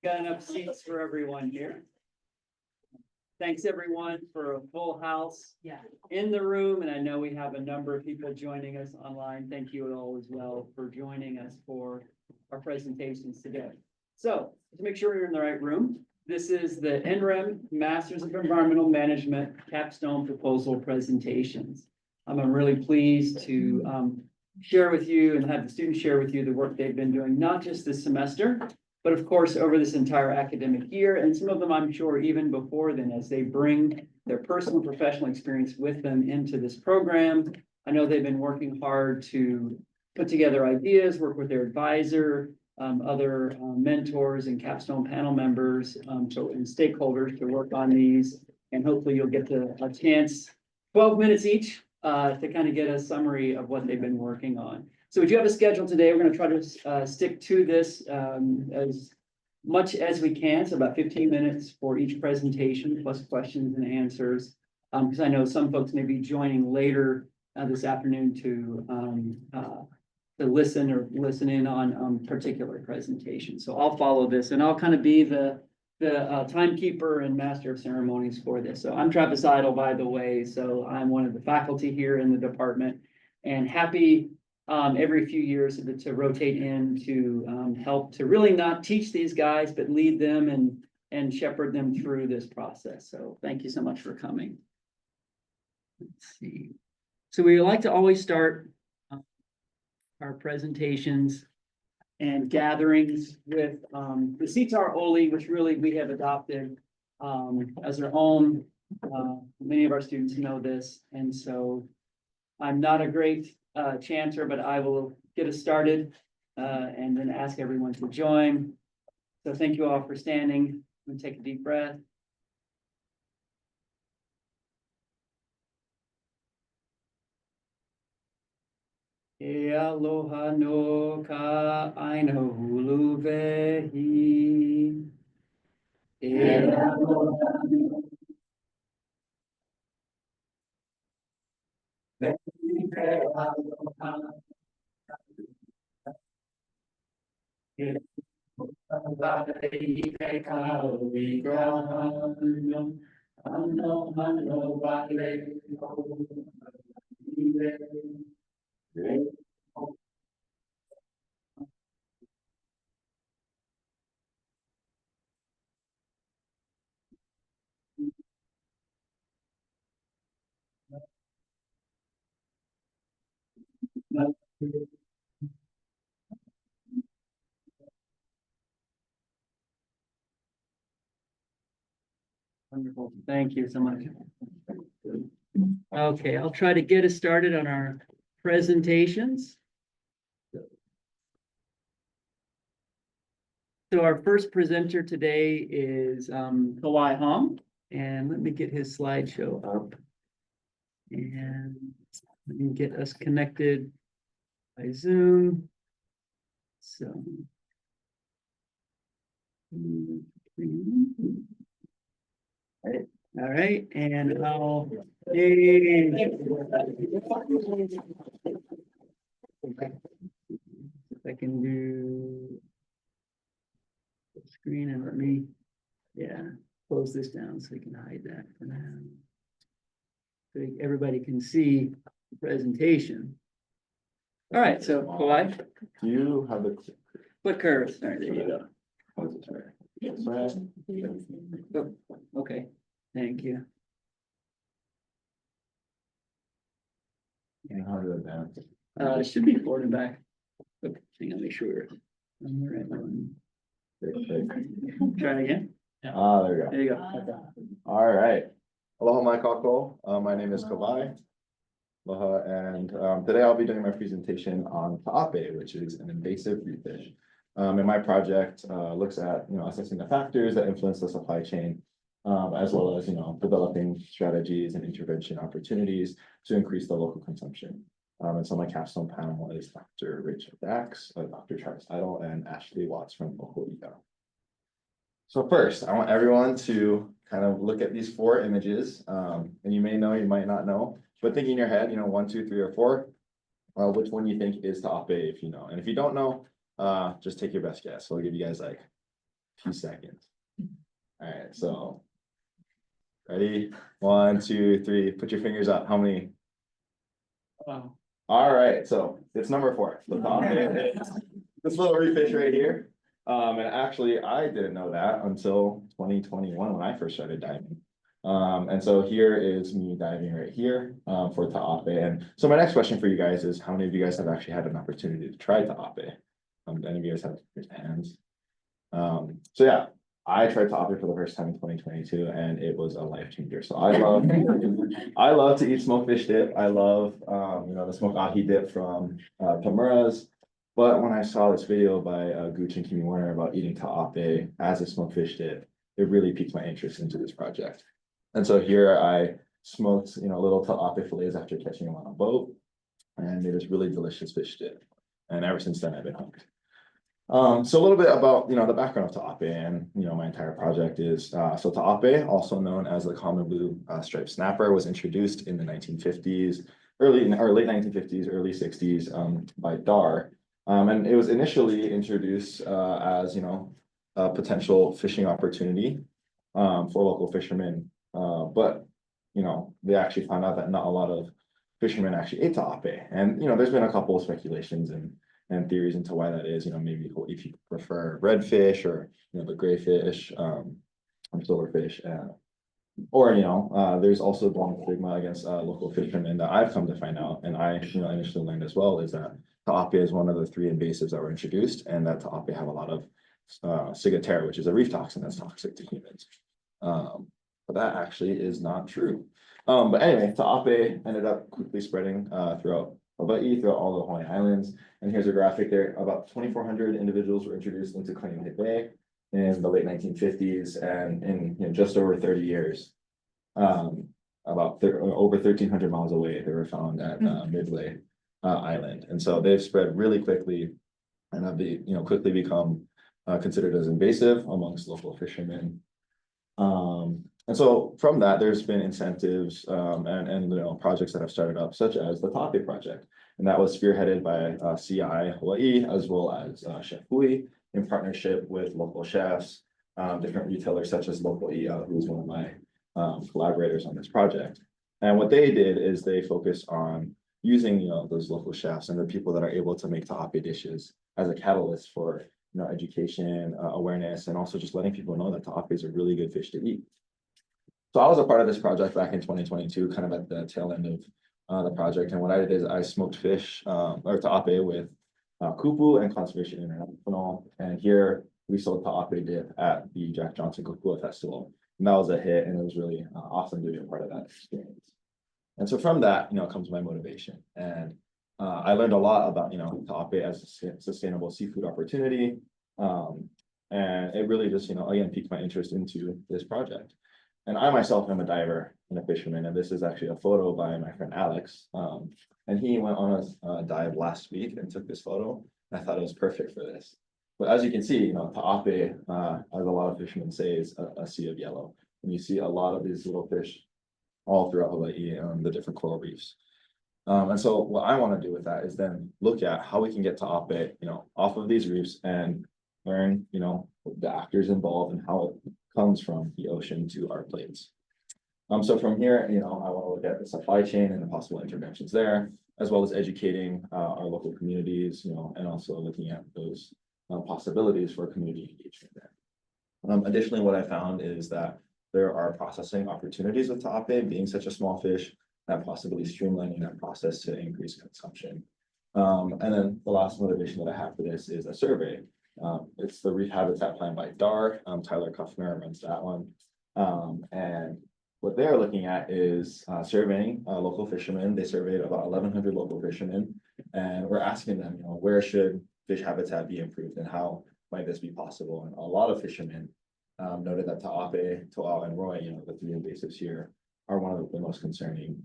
Got enough seats for everyone here. Thanks everyone for a full house. Yeah. In the room, and I know we have a number of people joining us online. Thank you all as well for joining us for our presentations today. So to make sure you're in the right room, this is the NREM Masters of Environmental Management Capstone Proposal Presentations. I'm really pleased to share with you and have the students share with you the work they've been doing, not just this semester, but of course, over this entire academic year, and some of them, I'm sure, even before then, as they bring their personal and professional experience with them into this program. I know they've been working hard to put together ideas, work with their advisor, other mentors and capstone panel members, and stakeholders to work on these. And hopefully you'll get a chance, 12 minutes each, to kind of get a summary of what they've been working on. So we do have a schedule today. We're going to try to stick to this as much as we can. So about 15 minutes for each presentation, plus questions and answers. Because I know some folks may be joining later this afternoon to listen in on particular presentations. So I'll follow this, and I'll kind of be the timekeeper and master of ceremonies for this. So I'm Travis Idle, by the way. So I'm one of the faculty here in the department, and happy every few years to rotate in to help to really not teach these guys, but lead them and shepherd them through this process. So thank you so much for coming. Let's see. So we like to always start our presentations and gatherings with the Sitar Oli, which really we have adopted as our own. Many of our students know this, and so I'm not a great chanter, but I will get us started and then ask everyone to join. So thank you all for standing and take a deep breath. E aloha no ka aina hulu vehi. E aloha no Wonderful. Thank you so much. Okay, I'll try to get us started on our presentations. So our first presenter today is Kawai Hong, and let me get his slideshow up. And let me get us connected by Zoom. So. All right, and I'll. If I can do the screen and let me, close this down so we can hide that for now. So everybody can see the presentation. All right, so Kawai. Do you have the What curves? All right, there you go. Oh, okay, thank you. How to advance? It should be forward and back. Okay, hang on, make sure we're on the right one. Try it again. Ah, there you go. There you go. Okay. All right. Aloha mai kako. My name is Kawai. Aloha, and today I'll be doing my presentation on Taʻape, which is an invasive reef fish. And my project looks at assessing the factors that influence the supply chain, as well as developing strategies and intervention opportunities to increase the local consumption. And so my capstone panel is Dr. Rachel Dax, Dr. Travis Idle, and Ashley Watts from Hawaiʻi. So first, I want everyone to kind of look at these four images, and you may know, you might not know, but think in your head, 1, 2, 3, or 4, which one you think is Taʻape, if you know. And if you don't know, just take your best guess. So I'll give you guys like a few seconds. All right, so ready? 1, 2, 3. Put your fingers up. How many? Wow. All right, so it's number 4. The Taʻape is this little reef fish right here. And actually, I didn't know that until 2021 when I first started diving. And so here is me diving right here for Taʻape. And so my next question for you guys is, how many of you guys have actually had an opportunity to try Taʻape? Any of you guys have raised hands? So yeah, I tried Taʻape for the first time in 2022, and it was a life changer. So I love to eat smoked fish dip. I love the smoked ahi dip from Tamura's. But when I saw this video by Gooch and Kimi Warner about eating Taʻape as a smoked fish dip, it really piqued my interest into this project. And so here I smoked, little Taʻape fillets after catching them on a boat, and made this really delicious fish dip. And ever since then, I've been hooked. So a little bit about, the background of Taʻape and, my entire project is, so Taʻape, also known as the common blue striped snapper, was introduced in the 1950s, late 1950s, early 60s by Dar. And it was initially introduced as, a potential fishing opportunity for local fishermen. But, they actually found out that not a lot of fishermen actually ate Taʻape. And, there's been a couple of speculations and theories into why that is. Maybe if you prefer redfish or, the gray fish, silverfish, or, there's also long stigma against local fishermen that I've come to find out. And I, initially learned as well, is that Taʻape is one of the 3 invasives that were introduced, and that Taʻape have a lot of ciguatera, which is a reef toxin that's toxic to humans. But that actually is not true. But anyway, Taʻape ended up quickly spreading throughout Hawaiʻi, throughout all the Hawaiian Islands. And here's a graphic there. About 2,400 individuals were introduced into Kalauhaʻihaʻi Bay in the late 1950s, and in just over 30 years, over 1,300 miles away, they were found at Midway Island. And so they've spread really quickly and have quickly become considered as invasive amongst local fishermen. And so from that, there's been incentives and projects that have started up, such as the Taʻape project. And that was spearheaded by CI Hawaii, as well as Chef Hui, in partnership with local chefs, different retailers such as Local I'a, who's one of my collaborators on this project. And what they did is they focused on using those local chefs and the people that are able to make Taʻape dishes as a catalyst for education, awareness, and also just letting people know that Taʻape is a really good fish to eat. So I was a part of this project back in 2022, kind of at the tail end of the project. And what I did is I smoked fish or Taʻape with Kupu and Conservation International. And here we sold Taʻape dip at the Jack Johnson Kokua Festival. And that was a hit, and it was really awesome to be a part of that experience. And so from that, comes my motivation. And I learned a lot about, Taʻape as a sustainable seafood opportunity. And it really just, again, piqued my interest into this project. And I myself am a diver and a fisherman, and this is actually a photo by my friend Alex. And he went on a dive last week and took this photo. And I thought it was perfect for this. But as you can see, Taʻape, as a lot of fishermen say, is a sea of yellow. And you see a lot of these little fish all throughout Hawaii on the different coral reefs. And so what I want to do with that is then look at how we can get Taʻape, off of these reefs and learn, the actors involved and how it comes from the ocean to our plates. So from here, I want to look at the supply chain and the possible interventions there, as well as educating our local communities, and also looking at those possibilities for community engagement there. Additionally, what I found is that there are processing opportunities with Taʻape being such a small fish, that possibly streamlining that process to increase consumption. And then the last motivation that I have for this is a survey. It's the Reef Habitat Plan by DAR. Tyler Kuffner runs that one. And what they're looking at is surveying local fishermen. They surveyed about 1,100 local fishermen, and we're asking them, where should fish habitat be improved and how might this be possible? And a lot of fishermen noted that Taʻape, Toʻau, and Roy, the 3 invasives here, are one of the most concerning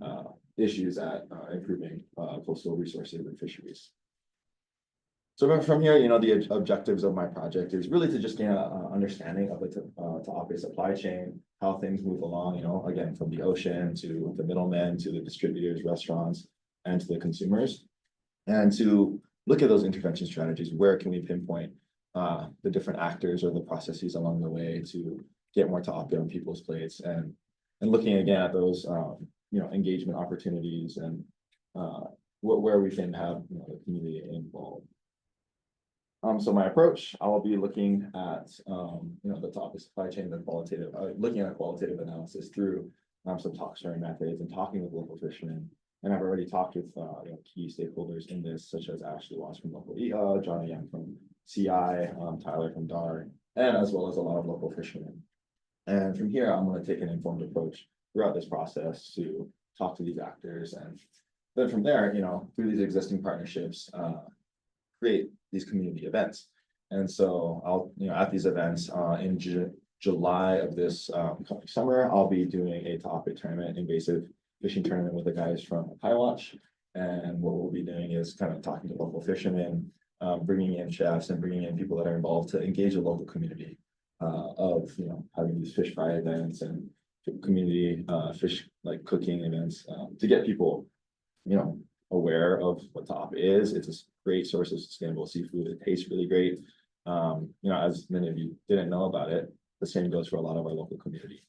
issues at improving coastal resources and fisheries. So from here, the objectives of my project is really to just gain an understanding of the Taʻape supply chain, how things move along, again, from the ocean to the middlemen, to the distributors, restaurants, and to the consumers. And to look at those intervention strategies. Where can we pinpoint the different actors or the processes along the way to get more Taʻape on people's plates, and looking again at those engagement opportunities and where we can have the community involved. So my approach, I'll be looking at the Taʻape supply chain, the qualitative, looking at qualitative analysis through some talk sharing methods and talking with local fishermen. And I've already talked with key stakeholders in this, such as Ashley Watts from Kalauhaʻihaʻi, Johnny Young from CI, Tyler from DAR, and as well as a lot of local fishermen. And from here, I'm going to take an informed approach throughout this process to talk to these actors, and then from there, through these existing partnerships, create these community events. And so I'll, at these events in July of this coming summer, I'll be doing a Taʻape tournament, invasive fishing tournament with the guys from Watch. And what we'll be doing is kind of talking to local fishermen, bringing in chefs and bringing in people that are involved to engage the local community of, having these fish fry events and community fish like cooking events to get people, aware of what Taʻape is. It's a great source of sustainable seafood. It tastes really great. As many of you didn't know about it, the same goes for a lot of our local community.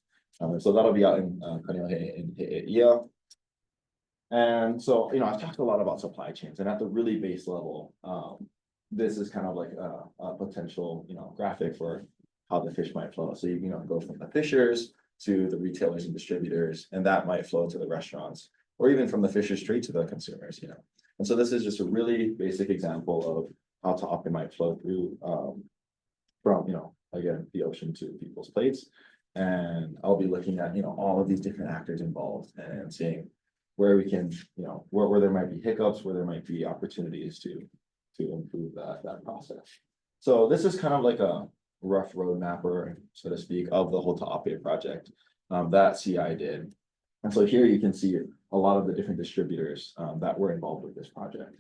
So that'll be out in Kaneohe in He'eia. And so, I've talked a lot about supply chains, and at the really base level, this is kind of like a potential, graphic for how the fish might flow. So you can go from the fishers to the retailers and distributors, and that might flow to the restaurants, or even from the fishers straight to the consumers, And so this is just a really basic example of how Taʻape might flow through from, again, the ocean to people's plates. And I'll be looking at, all of these different actors involved and seeing where we can, where there might be hiccups, where there might be opportunities to improve that process. So this is kind of like a rough roadmap, or so to speak, of the whole Taʻape project that CI did. And so here you can see a lot of the different distributors that were involved with this project.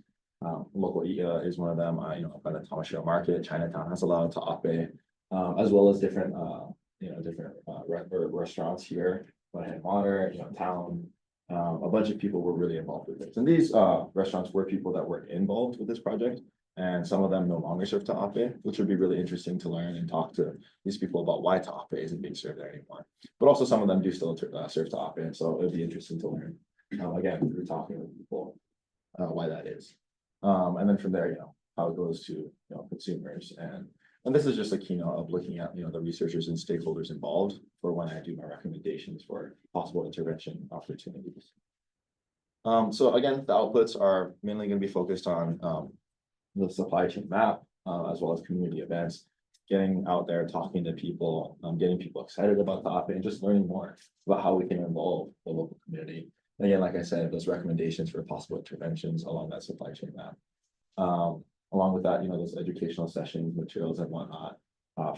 Local I'a is one of them, by the Tamashiro Market. Chinatown has a lot of Taʻape, as well as different restaurants here, Bunnath Water, Town. A bunch of people were really involved with this. And these restaurants were people that were involved with this project, and some of them no longer serve Taʻape, which would be really interesting to learn and talk to these people about why Taʻape isn't being served there anymore. But also some of them do still serve Taʻape, and so it would be interesting to learn, again, through talking with people, why that is. And then from there, how it goes to, consumers. And this is just a keynote of looking at, the researchers and stakeholders involved for when I do my recommendations for possible intervention opportunities. So again, the outputs are mainly going to be focused on the supply chain map, as well as community events, getting out there, talking to people, getting people excited about Taʻape, and just learning more about how we can involve the local community. And again, like I said, those recommendations for possible interventions along that supply chain map. Along with that, those educational sessions, materials, and whatnot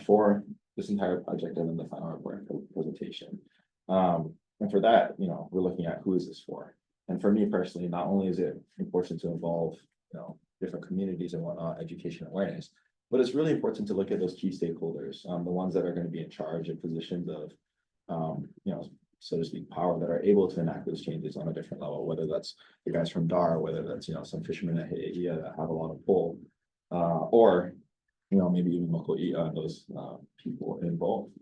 for this entire project, and then the final report presentation. And for that, we're looking at who is this for. And for me personally, not only is it important to involve, different communities and whatnot, education awareness, but it's really important to look at those key stakeholders, the ones that are going to be in charge and positions of, so to speak, power, that are able to enact those changes on a different level, whether that's the guys from DAR, whether that's, some fishermen at He'eia that have a lot of pull, or, maybe even local those people involved.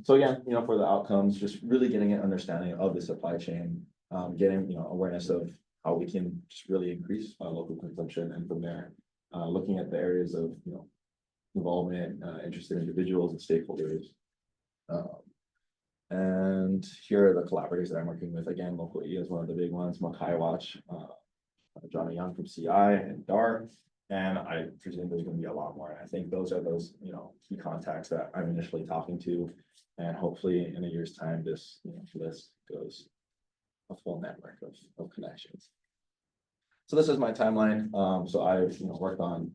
So again, for the outcomes, just really getting an understanding of the supply chain, getting, awareness of how we can just really increase local consumption, and from there, looking at the areas of, involvement, interested individuals and stakeholders. And here are the collaborators that I'm working with. Again, local E is one of the big ones, Makai Watch, Johnny Young from CI and DAR. And I presume there's going to be a lot more. And I think those are those, key contacts that I'm initially talking to. And hopefully in a year's time, this, list goes a full network of connections. So this is my timeline. So I've, worked on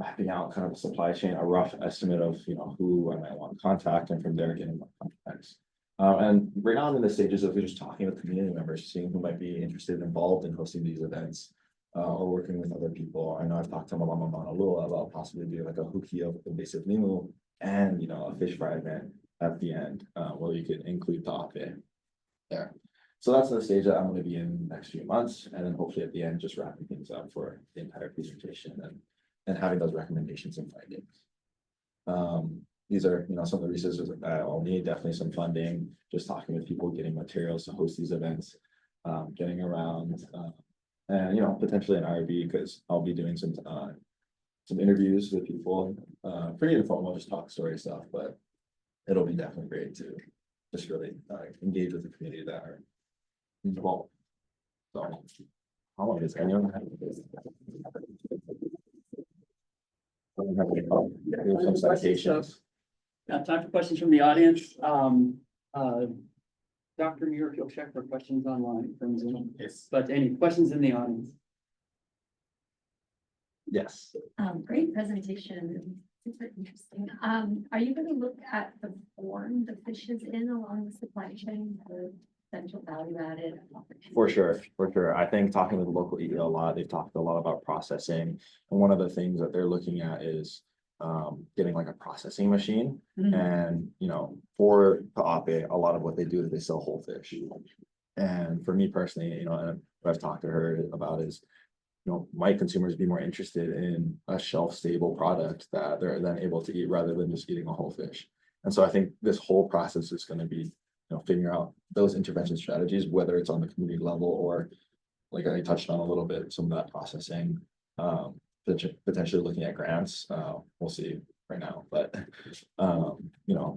mapping out kind of a supply chain, a rough estimate of, who I might want to contact, and from there getting more contacts. And right now I'm in the stages of just talking with community members, seeing who might be interested and involved in hosting these events, or working with other people. I know I've talked to Mama Maunalua about possibly doing like a huki of invasive Limu and, a fish fry event at the end, where you could include Taʻape there. So that's the stage that I'm gonna be in the next few months, and then hopefully at the end, just wrapping things up for the entire presentation and having those recommendations and findings. These are, some of the resources that I'll need, definitely some funding, just talking with people, getting materials to host these events, getting around, and potentially an IRB, because I'll be doing some interviews with people, pretty informal, just talk story stuff, but it'll be definitely great to just really engage with the community that are involved. So, how long is anyone have this? Some citations. Time for questions from the audience. Dr. New York, you'll check for questions online from Zoom. Yes. But any questions in the audience? Yes. Great presentation, super interesting. Are you going to look at the form the fish is in along the supply chain for potential value added? For sure. I think talking with the local EO a lot, they've talked a lot about processing. And one of the things that they're looking at is getting like a processing machine. And, for Taʻape, a lot of what they do is they sell whole fish. And for me personally, and what I've talked to her about is, might consumers be more interested in a shelf stable product that they're then able to eat rather than just eating a whole fish. And so I think this whole process is going to be, figuring out those intervention strategies, whether it's on the community level or like I touched on a little bit, some of that processing, potentially looking at grants. We'll see right now, but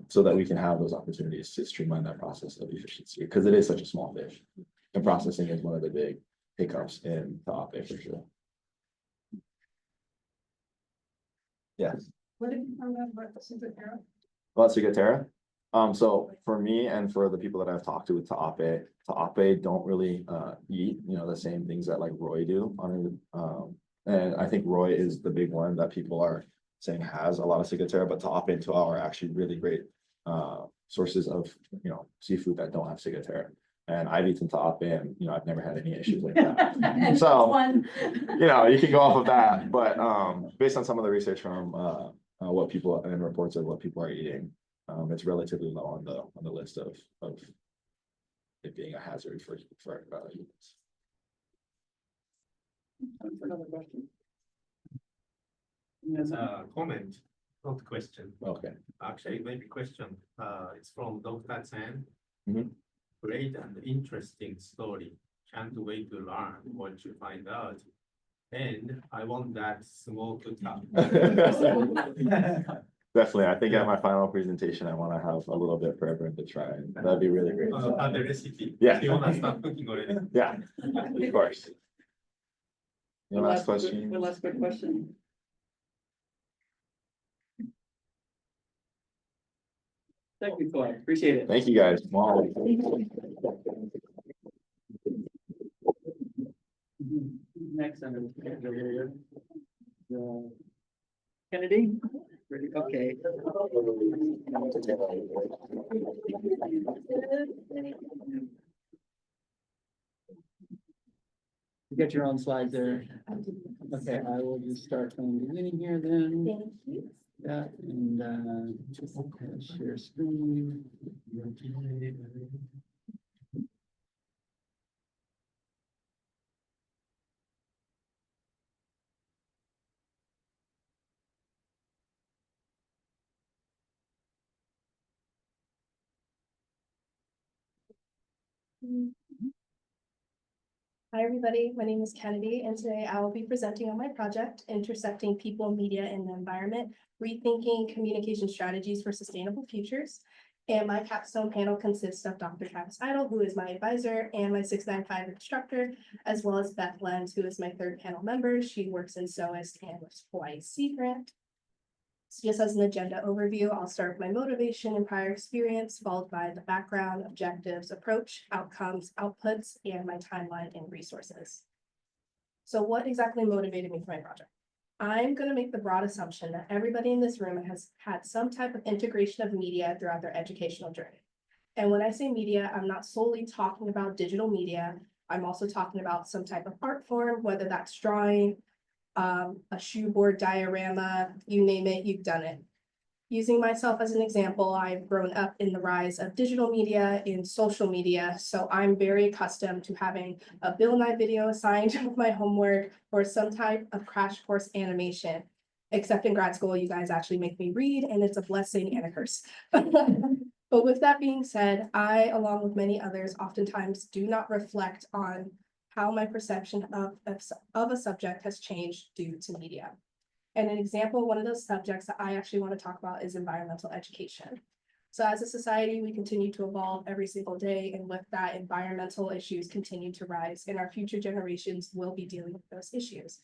so that we can have those opportunities to streamline that process of efficiency, because it is such a small fish. And processing is one of the big hiccups in Taʻape for sure. Yes. What have you found out about the Pūpūkea? Well, Cigatera. So for me and for the people that I've talked to with Taʻape don't really eat, the same things that like Roy do and I think Roy is the big one that people are saying has a lot of Cigatera, but Taʻape and Tuau are actually really great sources of, seafood that don't have Cigatera. And I've eaten Taʻape and, I've never had any issues like that. So, you can go off of that, but based on some of the research from what people and reports of what people are eating, it's relatively low on the list of it being a hazard for humans. Another question. As a comment, not question. Okay. Actually, maybe question. It's from Dr. Chen. Mhm. Great and interesting story. Can't wait to learn what you find out. And I want that small cup. Definitely. I think at my final presentation, I want to have a little bit for everyone to try. That'd be really great. The recipe. Yeah. You want to start cooking already? Yeah, of course. One last question. One last quick question. Thank you, Kawai. Appreciate it. Thank you, guys. Wow. Next on the schedule here. Kennedy? Ready? Okay. You got your own slides there. Okay, I will just start from the beginning here then. Thank you. Yeah, and just share screen. Hi, everybody. My name is Kennedy, and today I will be presenting on my project, Intersecting People, Media, and the Environment, Rethinking Communication Strategies for Sustainable Futures. And my capstone panel consists of Dr. Travis Idle, who is my advisor, and my 695 instructor, as well as Beth Lenz, who is my third panel member. She works in SOAS and with Hawaiʻi Sea Grant. So just as an agenda overview, I'll start with my motivation and prior experience, followed by the background, objectives, approach, outcomes, outputs, and my timeline and resources. So what exactly motivated me for my project? I'm going to make the broad assumption that everybody in this room has had some type of integration of media throughout their educational journey. And when I say media, I'm not solely talking about digital media. I'm also talking about some type of art form, whether that's drawing, a shoeboard diorama, you name it, you've done it. Using myself as an example, I've grown up in the rise of digital media in social media, so I'm very accustomed to having a Bill Nye video assigned with my homework or some type of crash course animation. Except in grad school, you guys actually make me read, and it's a blessing and a curse. But with that being said, I, along with many others, oftentimes do not reflect on how my perception of a subject has changed due to media. And an example, one of those subjects that I actually want to talk about is environmental education. So as a society, we continue to evolve every single day, and with that, environmental issues continue to rise, and our future generations will be dealing with those issues.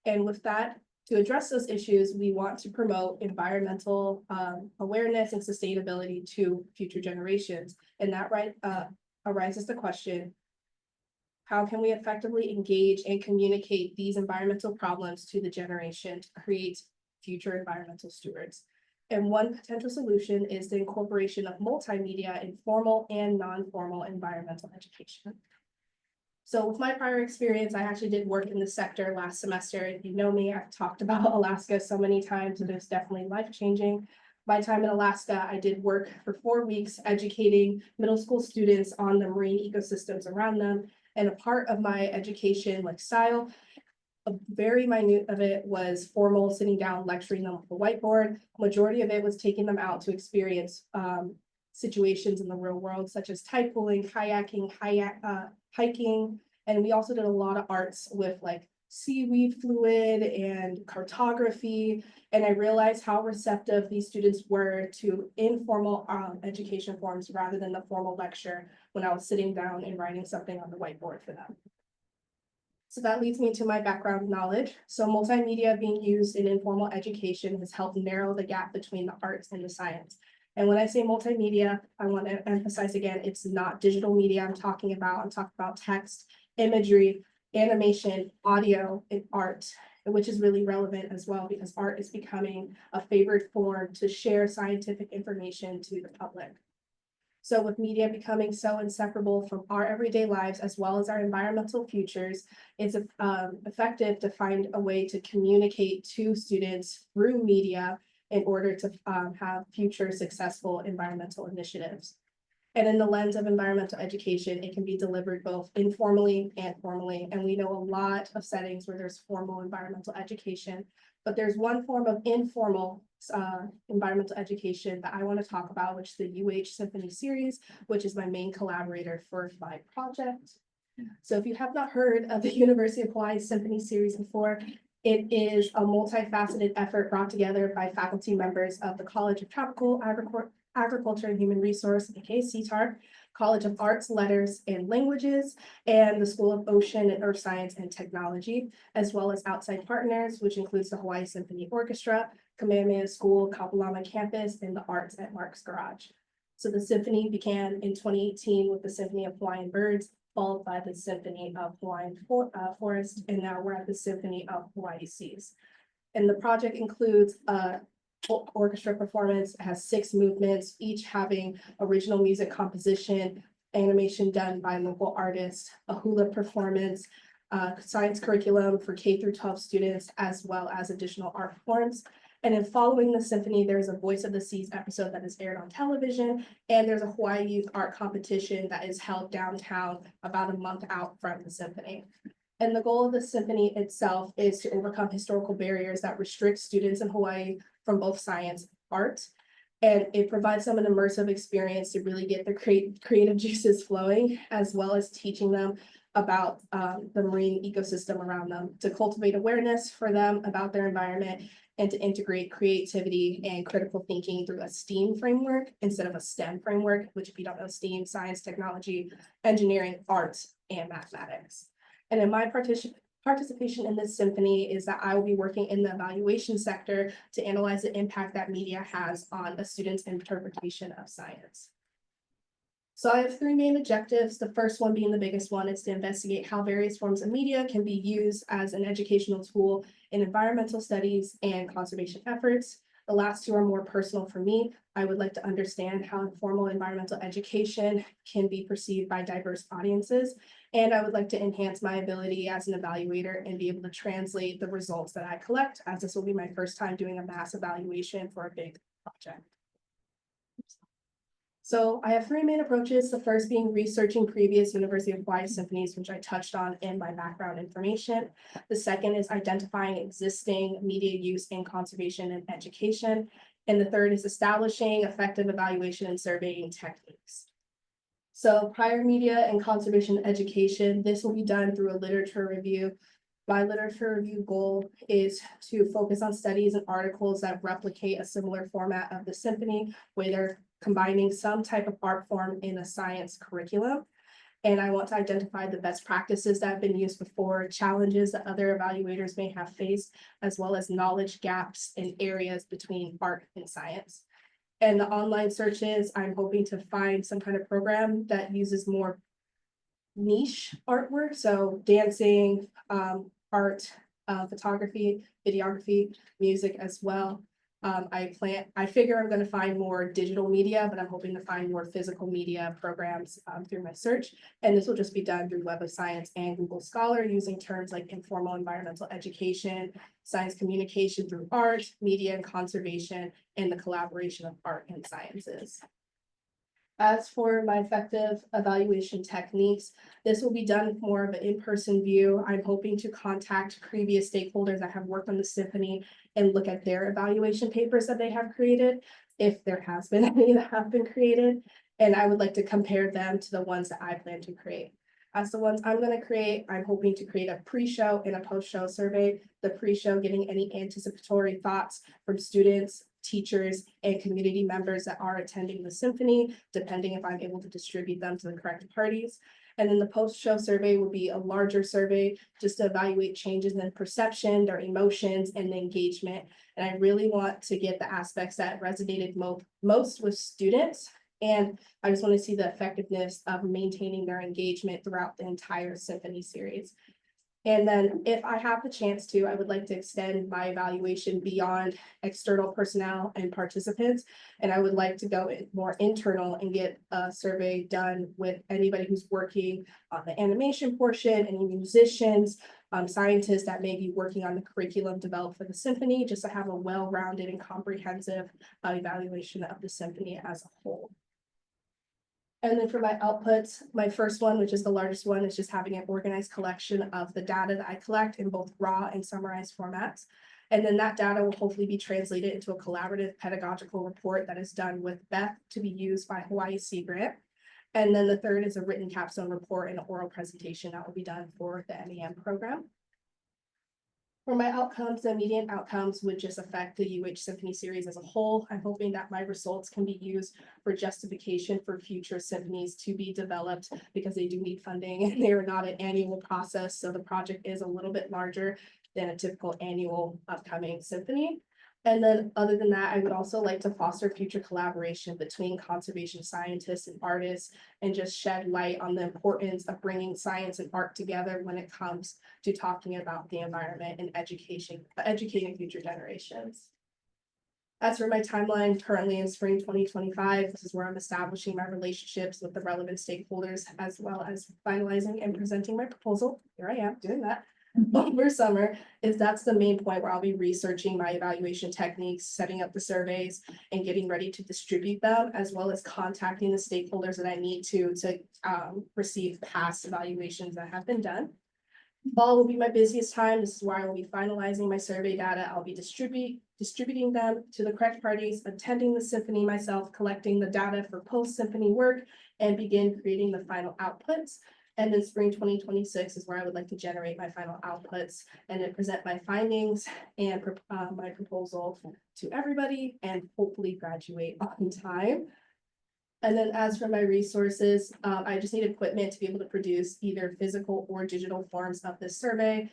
And with that, to address those issues, we want to promote environmental awareness and sustainability to future generations. And that arises the question, how can we effectively engage and communicate these environmental problems to the generation to create future environmental stewards? And one potential solution is the incorporation of multimedia in formal and non-formal environmental education. So with my prior experience, I actually did work in the sector last semester. If you know me, I've talked about Alaska so many times, and it's definitely life-changing. My time in Alaska, I did work for 4 weeks educating middle school students on the marine ecosystems around them. And a part of my education like style, a very minute of it was formal, sitting down, lecturing them with a whiteboard. Majority of it was taking them out to experience situations in the real world, such as tide pooling, kayaking, hiking. And we also did a lot of arts with like seaweed fluid and cartography. And I realized how receptive these students were to informal education forms rather than the formal lecture when I was sitting down and writing something on the whiteboard for them. So that leads me to my background knowledge. So multimedia being used in informal education has helped narrow the gap between the arts and the science. And when I say multimedia, I want to emphasize again, it's not digital media I'm talking about text, imagery, animation, audio, and art, which is really relevant as well because art is becoming a favored form to share scientific information to the public. So with media becoming so inseparable from our everyday lives as well as our environmental futures, it's effective to find a way to communicate to students through media in order to have future successful environmental initiatives. And in the lens of environmental education, it can be delivered both informally and formally. And we know a lot of settings where there's formal environmental education, but there's one form of informal environmental education that I want to talk about, which is the UH Symphony series, which is my main collaborator for my project. So if you have not heard of the University of Hawaii Symphony series before, it is a multifaceted effort brought together by faculty members of the College of Tropical Agriculture and Human Resource, aka CTAR, College of Arts, Letters, and Languages, and the School of Ocean and Earth Science and Technology, as well as outside partners, which includes the Hawaii Symphony Orchestra, Kamehameha School, Kapalama Campus, and the Arts at Mark's Garage. So the symphony began in 2018 with the Symphony of Hawaiian Birds, followed by the Symphony of Hawaiian Forest, and now we're at the Symphony of Hawaii Seas. And the project includes a orchestra performance. It has 6 movements, each having original music composition, animation done by local artists, a hula performance, science curriculum for K through 12 students, as well as additional art forms. And then following the symphony, there's a Voice of the Seas episode that is aired on television, and there's a Hawaii Youth Art Competition that is held downtown about a month out from the symphony. And the goal of the symphony itself is to overcome historical barriers that restrict students in Hawaii from both science and art. And it provides them an immersive experience to really get their creative juices flowing, as well as teaching them about the marine ecosystem around them, to cultivate awareness for them about their environment, and to integrate creativity and critical thinking through a STEAM framework instead of a STEM framework, which if you don't know, STEAM, science, technology, engineering, arts, and mathematics. And in my participation in this symphony is that I will be working in the evaluation sector to analyze the impact that media has on a student's interpretation of science. So I have 3 main objectives. The first one being the biggest one is to investigate how various forms of media can be used as an educational tool in environmental studies and conservation efforts. The last 2 are more personal for me. I would like to understand how informal environmental education can be perceived by diverse audiences. And I would like to enhance my ability as an evaluator and be able to translate the results that I collect, as this will be my first time doing a mass evaluation for a big project. So I have three main approaches. The first being researching previous University of Hawaii symphonies, which I touched on in my background information. The second is identifying existing media use in conservation and education. And the third is establishing effective evaluation and surveying techniques. So prior media and conservation education, this will be done through a literature review. My literature review goal is to focus on studies and articles that replicate a similar format of the symphony, where they're combining some type of art form in a science curriculum. And I want to identify the best practices that have been used before, challenges that other evaluators may have faced, as well as knowledge gaps in areas between art and science. And the online searches, I'm hoping to find some kind of program that uses more niche artwork, so dancing, art, photography, videography, music as well. I figure I'm gonna find more digital media, but I'm hoping to find more physical media programs through my search. And this will just be done through Web of Science and Google Scholar using terms like informal environmental education, science communication through art, media and conservation, and the collaboration of art and sciences. As for my effective evaluation techniques, this will be done more of an in-person view. I'm hoping to contact previous stakeholders that have worked on the symphony and look at their evaluation papers that they have created, if there has been any that have been created. And I would like to compare them to the ones that I plan to create. As the ones I'm going to create, I'm hoping to create a pre-show and a post-show survey. The pre-show getting any anticipatory thoughts from students, teachers, and community members that are attending the symphony, depending if I'm able to distribute them to the correct parties. And then the post-show survey would be a larger survey just to evaluate changes in perception, their emotions, and the engagement. And I really want to get the aspects that resonated most with students. And I just want to see the effectiveness of maintaining their engagement throughout the entire symphony series. And then if I have the chance to, I would like to extend my evaluation beyond external personnel and participants. And I would like to go more internal and get a survey done with anybody who's working on the animation portion, any musicians, scientists that may be working on the curriculum developed for the symphony, just to have a well-rounded and comprehensive evaluation of the symphony as a whole. And then for my outputs, my first one, which is the largest one, is just having an organized collection of the data that I collect in both raw and summarized formats. And then that data will hopefully be translated into a collaborative pedagogical report that is done with Beth to be used by Hawaii Sea Grant. And then the third is a written capstone report and an oral presentation that will be done for the MEM program. For my outcomes, the immediate outcomes would just affect the UH Symphony series as a whole. I'm hoping that my results can be used for justification for future symphonies to be developed, because they do need funding and they are not an annual process. So the project is a little bit larger than a typical annual upcoming symphony. And then other than that, I would also like to foster future collaboration between conservation scientists and artists, and just shed light on the importance of bringing science and art together when it comes to talking about the environment and educating future generations. As for my timeline, currently in spring 2025, this is where I'm establishing my relationships with the relevant stakeholders, as well as finalizing and presenting my proposal. Here I am doing that. Over summer, that's the main point where I'll be researching my evaluation techniques, setting up the surveys, and getting ready to distribute them, as well as contacting the stakeholders that I need to receive past evaluations that have been done. Fall will be my busiest time. This is where I will be finalizing my survey data. I'll be distributing them to the correct parties, attending the symphony myself, collecting the data for post-symphony work, and begin creating the final outputs. And then spring 2026 is where I would like to generate my final outputs and then present my findings and my proposal to everybody, and hopefully graduate on time. And then as for my resources, I just need equipment to be able to produce either physical or digital forms of this survey.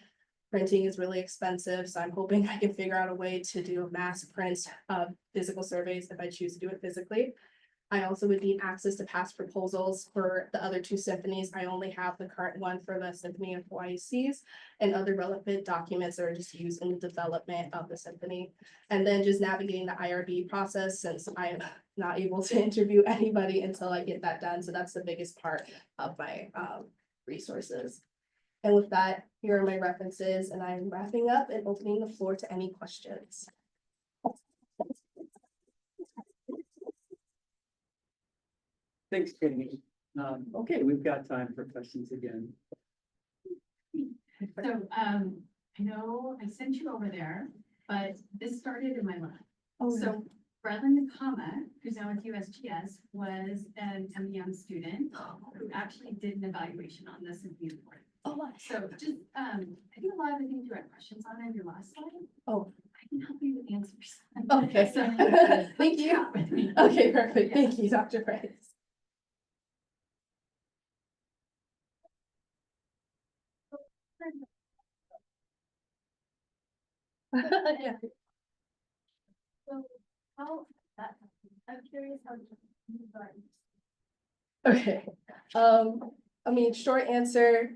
Printing is really expensive, so I'm hoping I can figure out a way to do a mass print of physical surveys if I choose to do it physically. I also would need access to past proposals for the other two symphonies. I only have the current one for the Symphony of Hawaii Seas, and other relevant documents that are just used in the development of the symphony. And then just navigating the IRB process, since I am not able to interview anybody until I get that done. So that's the biggest part of my resources. And with that, here are my references, and I'm wrapping up and opening the floor to any questions. Thanks, Katie. Okay, we've got time for questions again. So, I know I sent you over there, but this started in my lab. Oh, So Ryland, who's now with USGS, was an MEM student who actually did an evaluation on this in the report. Oh, wow. So just, I think a lot of the things you had questions on in your last slide, Oh, I can help you with answers. okay. So- Thank you. Chat with me. Okay, perfect. Thank you, Dr. Price. Yeah. So how, that, I'm curious how. Okay, I mean, short answer,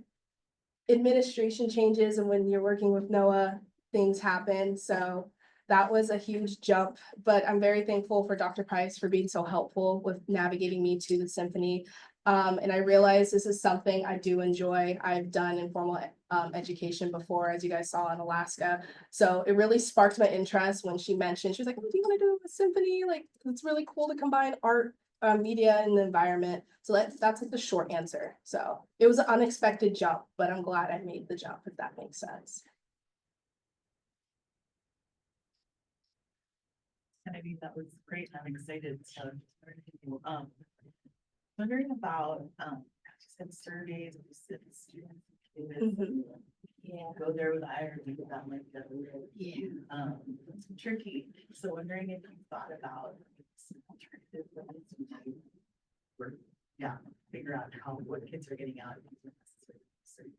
administration changes, and when you're working with NOAA, things happen, so that was a huge jump, but I'm very thankful for Dr. Price for being so helpful with navigating me to the symphony. And I realize this is something I do enjoy. I've done informal education before, as you guys saw in Alaska. So it really sparked my interest when she mentioned, she was like, oh, do you want to do a symphony? Like, it's really cool to combine art, media and the environment. So that's like the short answer. So it was an unexpected jump, but I'm glad I made the jump, if that makes sense. And I think that was great, and I'm excited to start thinking, wondering about, just had surveys, of students. and kids. Yeah, go there with I or think about like the, tricky, so wondering if you thought about some alternative ways to, yeah, figure out how, what kids are getting out of these surveys.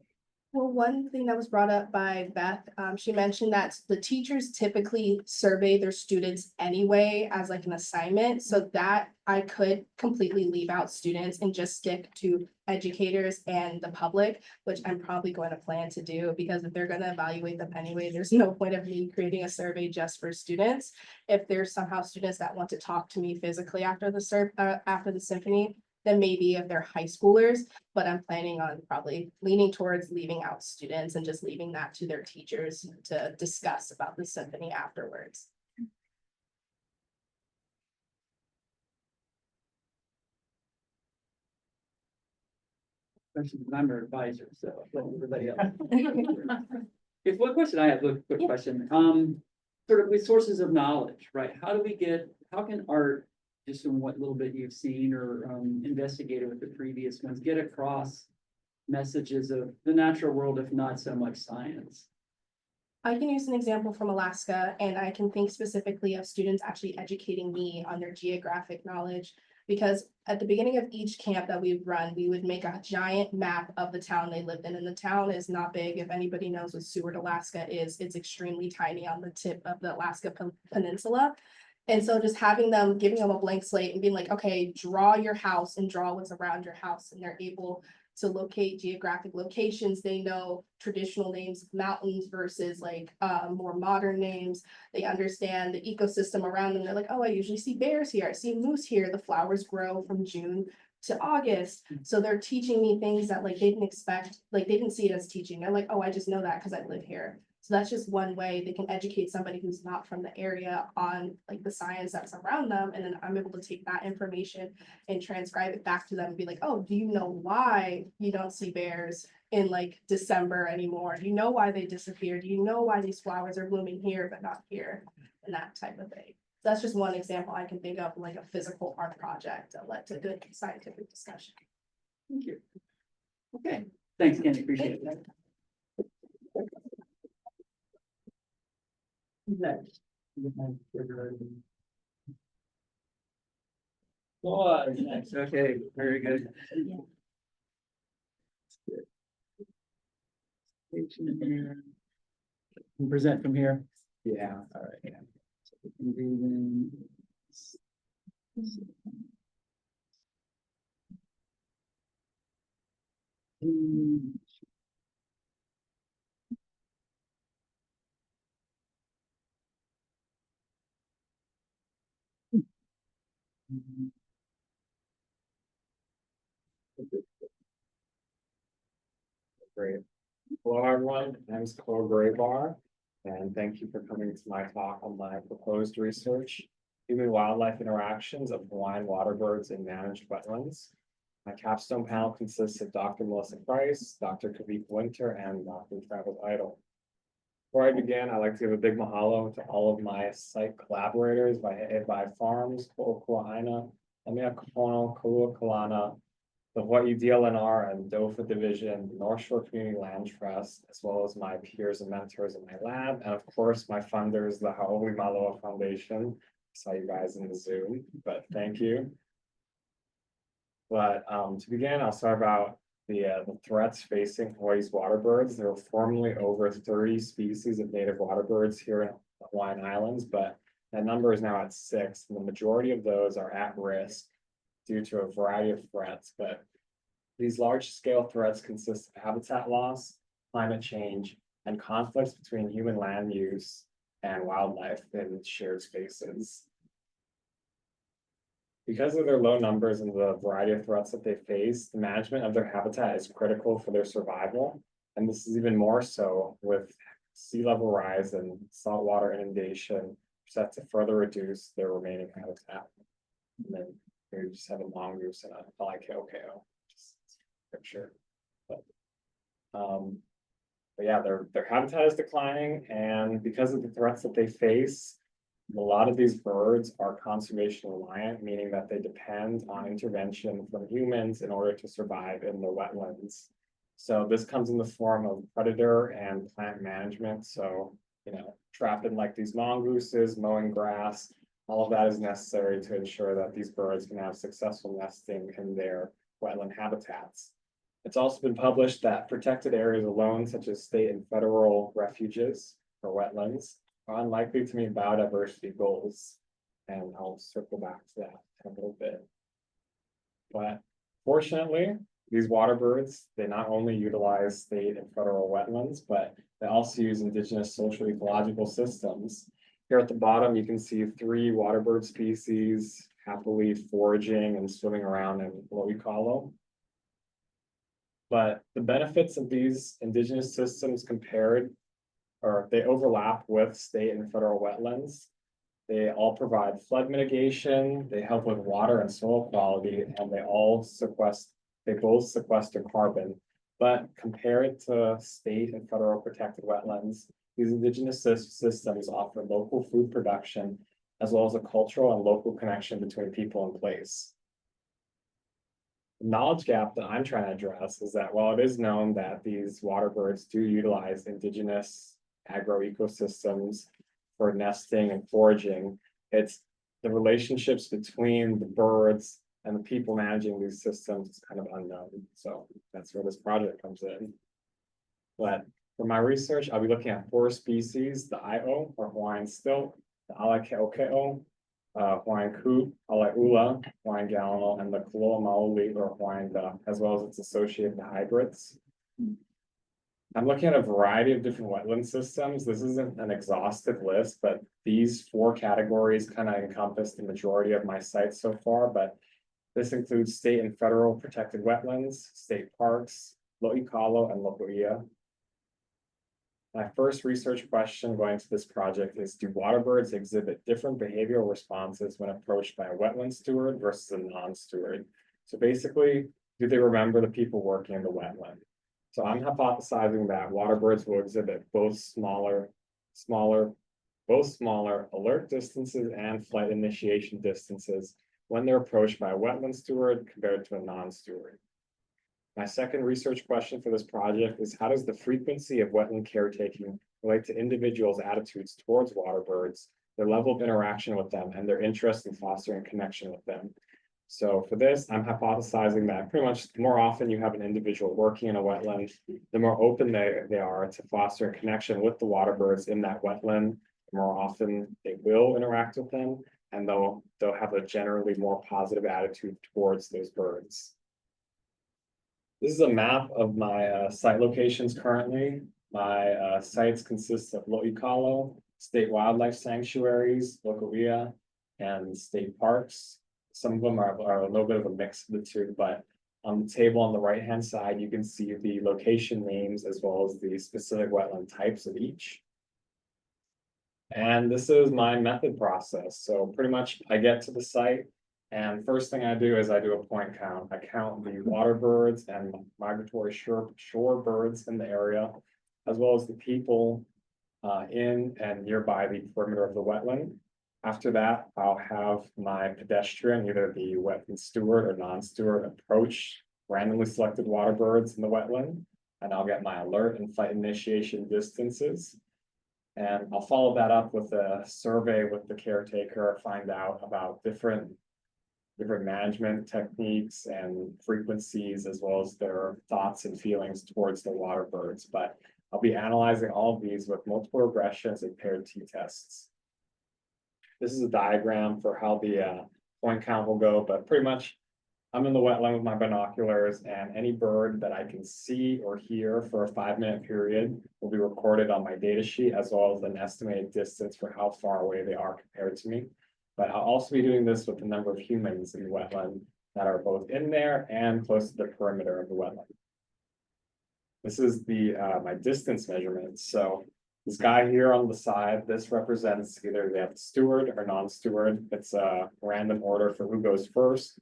Well, one thing that was brought up by Beth, she mentioned that the teachers typically survey their students anyway as like an assignment, so that I could completely leave out students and just stick to educators and the public, which I'm probably going to plan to do, because if they're going to evaluate them anyway, there's no point of me creating a survey just for students. If there's somehow students that want to talk to me physically after the symphony, then maybe if they're high schoolers, but I'm planning on probably leaning towards leaving out students and just leaving that to their teachers to discuss about the symphony afterwards. Questions, I'm her advisor, so everybody else. If one question I have, a quick Yeah. question, sort of with sources of knowledge, right? How can art, just from what little bit you've seen or investigated with the previous ones, get across messages of the natural world, if not so much science? I can use an example from Alaska, and I can think specifically of students actually educating me on their geographic knowledge. Because at the beginning of each camp that we run, we would make a giant map of the town they lived in. And the town is not big. If anybody knows what Seward, Alaska is, it's extremely tiny on the tip of the Alaska Peninsula. And so just having them, giving them a blank slate and being like, okay, draw your house and draw what's around your house. And they're able to locate geographic locations. They know traditional names of mountains versus like more modern names. They understand the ecosystem around them. They're like, oh, I usually see bears here. I see moose here. The flowers grow from June to August. So they're teaching me things that like they didn't expect, like they didn't see it as teaching. They're like, oh, I just know that because I live here. So that's just one way they can educate somebody who's not from the area on like the science that's around them. And then I'm able to take that information and transcribe it back to them and be like, oh, do you know why you don't see bears in like December anymore? Do you know why they disappeared? Do you know why these flowers are blooming here but not here? And that type of thing. So that's just one example I can think of, like a physical art project that led to good scientific discussion. Thank you. Okay, thanks, Kenny, appreciate it. Next. Oh, next, okay, very good. Can present from here. Yeah, all right. Yeah. So we can do then- Great. Hello, everyone. My name is Grabar, and thank you for coming to my talk on my proposed research. human-wildlife interactions of Hawaiian waterbirds in managed wetlands. My capstone panel consists of Dr. Melissa Price, Dr. Kavika Winter, and Dr. Travis Idle. Before I begin, I'd like to give a big mahalo to all of my site collaborators by Farms, Hoʻokuaʻaina, Amiha Kapono, Kalua Kalana, the Hawaiʻi DLNR and DOFA Division, the North Shore Community Land Trust, as well as my peers and mentors in my lab, and of course, my funders, the Hauʻoli Maloa Foundation. I saw you guys in the Zoom, but thank you. But to begin, I'll start about the threats facing Hawaii's waterbirds. There were formerly over 30 species of native waterbirds here in the Hawaiian Islands, but that number is now at 6, and the majority of those are at risk due to a variety of threats. But these large-scale threats consist of habitat loss, climate change, and conflicts between human land use and wildlife in shared spaces. Because of their low numbers and the variety of threats that they face, the management of their habitat is critical for their survival. And this is even more so with sea level rise and saltwater inundation set to further reduce their remaining habitat. And then here you just have a mongoose and a Kalauhaʻihaʻi, just picture. But yeah, their habitat is declining, and because of the threats that they face, a lot of these birds are conservation reliant, meaning that they depend on intervention from humans in order to survive in the wetlands. So this comes in the form of predator and plant management. So, trapping like these mongooses, mowing grass, all of that is necessary to ensure that these birds can have successful nesting in their wetland habitats. It's also been published that protected areas alone, such as state and federal refuges or wetlands, are unlikely to meet biodiversity goals. And I'll circle back to that in a little bit. But fortunately, these waterbirds, they not only utilize state and federal wetlands, but they also use indigenous social ecological systems. Here at the bottom, you can see 3 waterbird species happily foraging and swimming around in what we call them. But the benefits of these indigenous systems they overlap with state and federal wetlands. They all provide flood mitigation, they help with water and soil quality, and they both sequester carbon. But compared to state and federal protected wetlands, these indigenous systems offer local food production, as well as a cultural and local connection between people and place. The knowledge gap that I'm trying to address is that while it is known that these waterbirds do utilize indigenous agroecosystems for nesting and foraging, it's the relationships between the birds and the people managing these systems is kind of unknown. So that's where this project comes in. But for my research, I'll be looking at 4 species: the Io, or Hawaiian stilt, the Alakeʻokeʻo, Hawaiian coot, Alaiʻula, Hawaiian gallinal, and the Kaloa maoli, or Hawaiian duck, as well as its associated hybrids. I'm looking at a variety of different wetland systems. This isn't an exhaustive list, but these 4 categories kind of encompass the majority of my sites so far. But this includes state and federal protected wetlands, state parks, loʻikalo, and lokoʻia. My first research question going to this project is, do waterbirds exhibit different behavioral responses when approached by a wetland steward versus a non-steward? So basically, do they remember the people working in the wetland? So I'm hypothesizing that waterbirds will exhibit both smaller alert distances and flight initiation distances when they're approached by a wetland steward compared to a non-steward. My second research question for this project is, how does the frequency of wetland caretaking relate to individuals' attitudes towards waterbirds, their level of interaction with them, and their interest in fostering connection with them? So for this, I'm hypothesizing that pretty much the more often you have an individual working in a wetland, the more open they are to foster a connection with the waterbirds in that wetland, the more often they will interact with them, and they'll have a generally more positive attitude towards those birds. This is a map of my site locations currently. My sites consist of loʻikalo, state wildlife sanctuaries, lokoʻia, and state parks. Some of them are a little bit of a mix of the two, but on the table on the right-hand side, you can see the location names as well as the specific wetland types of each. And this is my method process. So pretty much I get to the site. And first thing I do is I do a point count. I count the water birds and migratory shore birds in the area, as well as the people in and nearby the perimeter of the wetland. After that, I'll have my pedestrian, either the wetland steward or non-steward, approach randomly selected water birds in the wetland. And I'll get my alert and flight initiation distances. And I'll follow that up with a survey with the caretaker, find out about different management techniques and frequencies, as well as their thoughts and feelings towards the water birds. But I'll be analyzing all of these with multiple regressions and paired t-tests. This is a diagram for how the point count will go, but pretty much I'm in the wetland with my binoculars, and any bird that I can see or hear for a 5-minute period will be recorded on my data sheet, as well as an estimated distance for how far away they are compared to me. But I'll also be doing this with the number of humans in the wetland that are both in there and close to the perimeter of the wetland. This is the my distance measurements. So this guy here on the side, this represents either they have steward or non-steward. It's a random order for who goes first.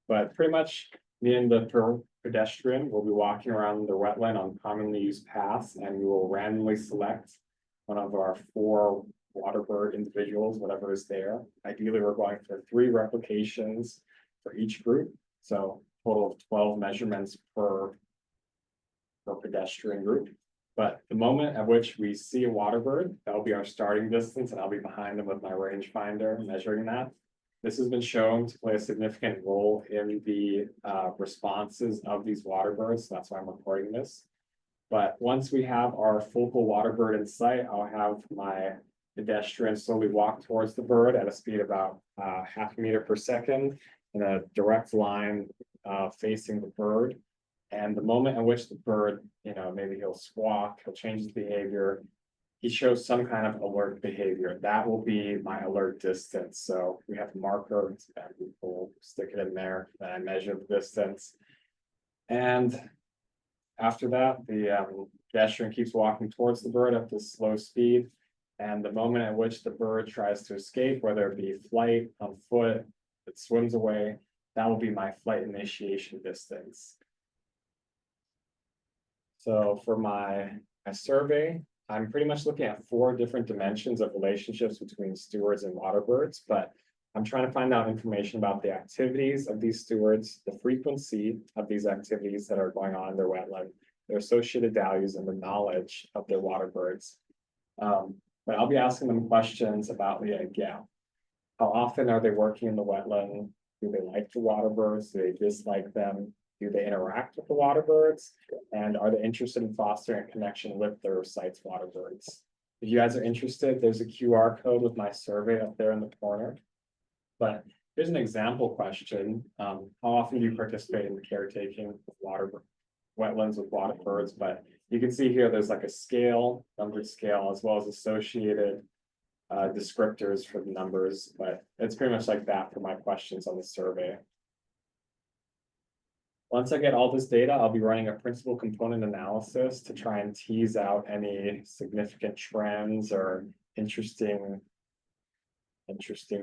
But pretty much me and the pedestrian will be walking around the wetland on commonly used paths, and we will randomly select one of our 4 waterbird individuals, whatever is there. Ideally, we're going for 3 replications for each group. So total of 12 measurements per pedestrian group. But the moment at which we see a waterbird, that'll be our starting distance, and I'll be behind them with my rangefinder measuring that. This has been shown to play a significant role in the responses of these waterbirds. So that's why I'm recording this. But once we have our focal waterbird in sight, I'll have my pedestrian slowly walk towards the bird at a speed of about half a meter per second in a direct line facing the bird. And the moment at which the bird, maybe he'll squawk, he'll change his behavior, he shows some kind of alert behavior. That will be my alert distance. So we have a marker, and we'll stick it in there, then I measure the distance. And after that, the pedestrian keeps walking towards the bird at this slow speed. And the moment at which the bird tries to escape, whether it be flight, on foot, it swims away, that will be my flight initiation distance. So for my survey, I'm pretty much looking at 4 different dimensions of relationships between stewards and waterbirds, but I'm trying to find out information about the activities of these stewards, the frequency of these activities that are going on in their wetland, their associated values, and the knowledge of their waterbirds. But I'll be asking them questions about how often are they working in the wetland? Do they like the waterbirds? Do they dislike them? Do they interact with the waterbirds? And are they interested in fostering a connection with their site's waterbirds? If you guys are interested, there's a QR code with my survey up there in the corner. But here's an example question. How often do you participate in the caretaking of wetlands with waterbirds? But you can see here, there's like a scale, numbered scale, as well as associated descriptors for the numbers. But it's pretty much like that for my questions on the survey. Once I get all this data, I'll be running a principal component analysis to try and tease out any significant trends or interesting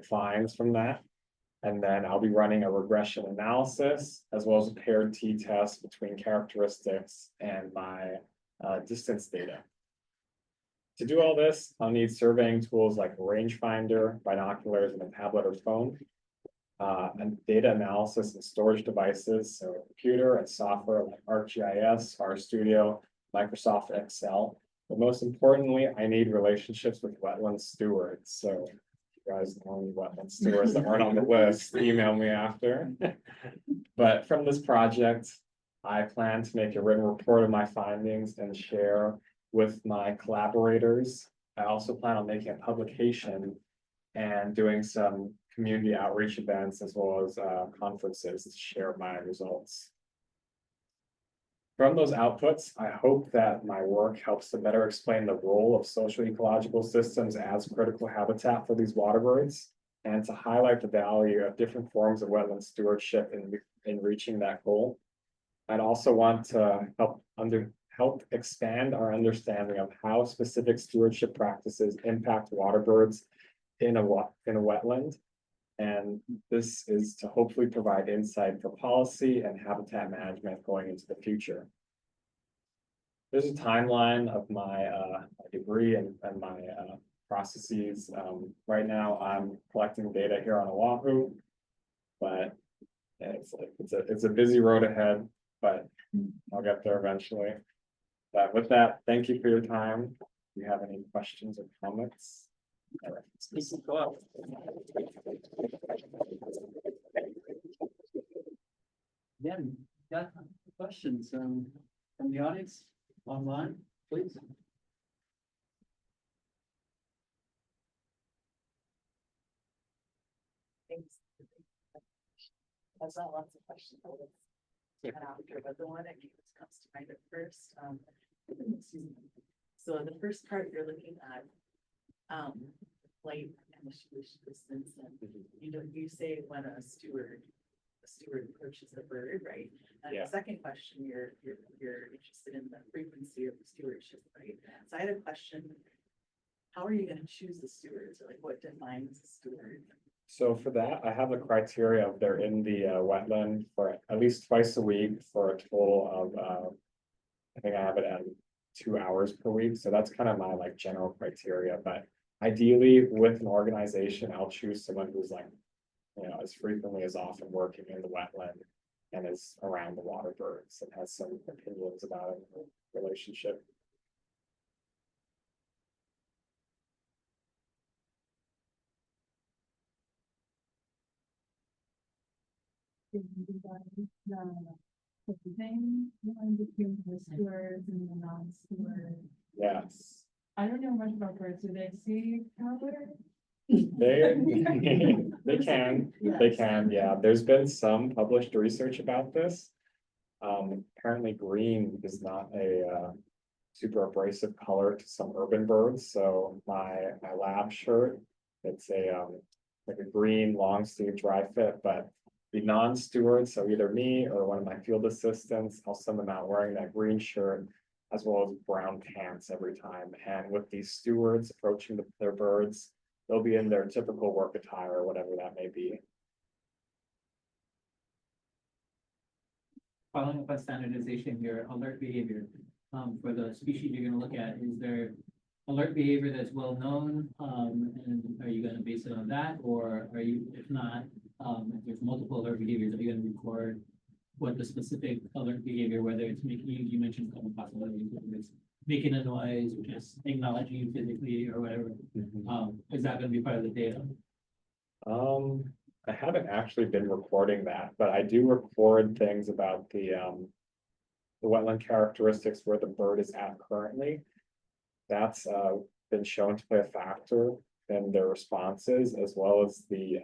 finds from that. And then I'll be running a regression analysis, as well as a paired t-test between characteristics and my distance data. To do all this, I'll need surveying tools like a rangefinder, binoculars, and a tablet or phone. And data analysis and storage devices, so computer and software like ArcGIS, RStudio, Microsoft Excel. But most importantly, I need relationships with wetland stewards. So if you guys know any wetland stewards that aren't on the list, email me after. But from this project, I plan to make a written report of my findings and share with my collaborators. I also plan on making a publication and doing some community outreach events, as well as conferences to share my results. From those outputs, I hope that my work helps to better explain the role of social ecological systems as critical habitat for these waterbirds, and to highlight the value of different forms of wetland stewardship in reaching that goal. I'd also want to help help expand our understanding of how specific stewardship practices impact waterbirds in a wetland. And this is to hopefully provide insight for policy and habitat management going into the future. There's a timeline of my degree and my processes. Right now, I'm collecting data here on Oahu, but it's a busy road ahead, but I'll get there eventually. But with that, thank you for your time. Do you have any questions or comments? Yeah, got questions from the audience online, please. Thanks. That's not lots of questions. But the one that comes to mind at first, excuse me. So the first part you're looking at, flight and the distance, and you say when a steward approaches the bird, right? And Yeah. the second question, you're interested in the frequency of the stewardship, right? So I had a question. How are you going to choose the stewards? Or like what defines a steward? So for that, I have a criteria of they're in the wetland for at least twice a week for a total of, I think I have it at 2 hours per week. So that's kind of my like general criteria, but ideally with an organization, I'll choose someone who's like, as frequently as often working in the wetland and is around the waterbirds and has some opinions about the relationship. The stewards and the non-stewards. Yes. I don't know much about birds. Do they see color? They can, yeah. There's been some published research about this. Apparently green is not a super abrasive color to some urban birds, so my lab shirt, it's a like a green long sleeve dry fit, but the non-stewards, so either me or one of my field assistants, I'll send them out wearing that green shirt as well as brown pants every time. And with these stewards approaching their birds, they'll be in their typical work attire or whatever that may be. Following up on standardization here, alert behavior, for the species you're gonna look at, is there alert behavior that's well known? And are you gonna base it on that, or are you, if not, if there's multiple alert behaviors, are you gonna record what the specific alert behavior, whether it's making, you mentioned a couple possibilities, whether it's making a noise, or just acknowledging you physically or whatever, is that gonna be part of the data? I haven't actually been recording that, but I do record things about the wetland characteristics where the bird is at currently. That's been shown to play a factor in their responses, as well as the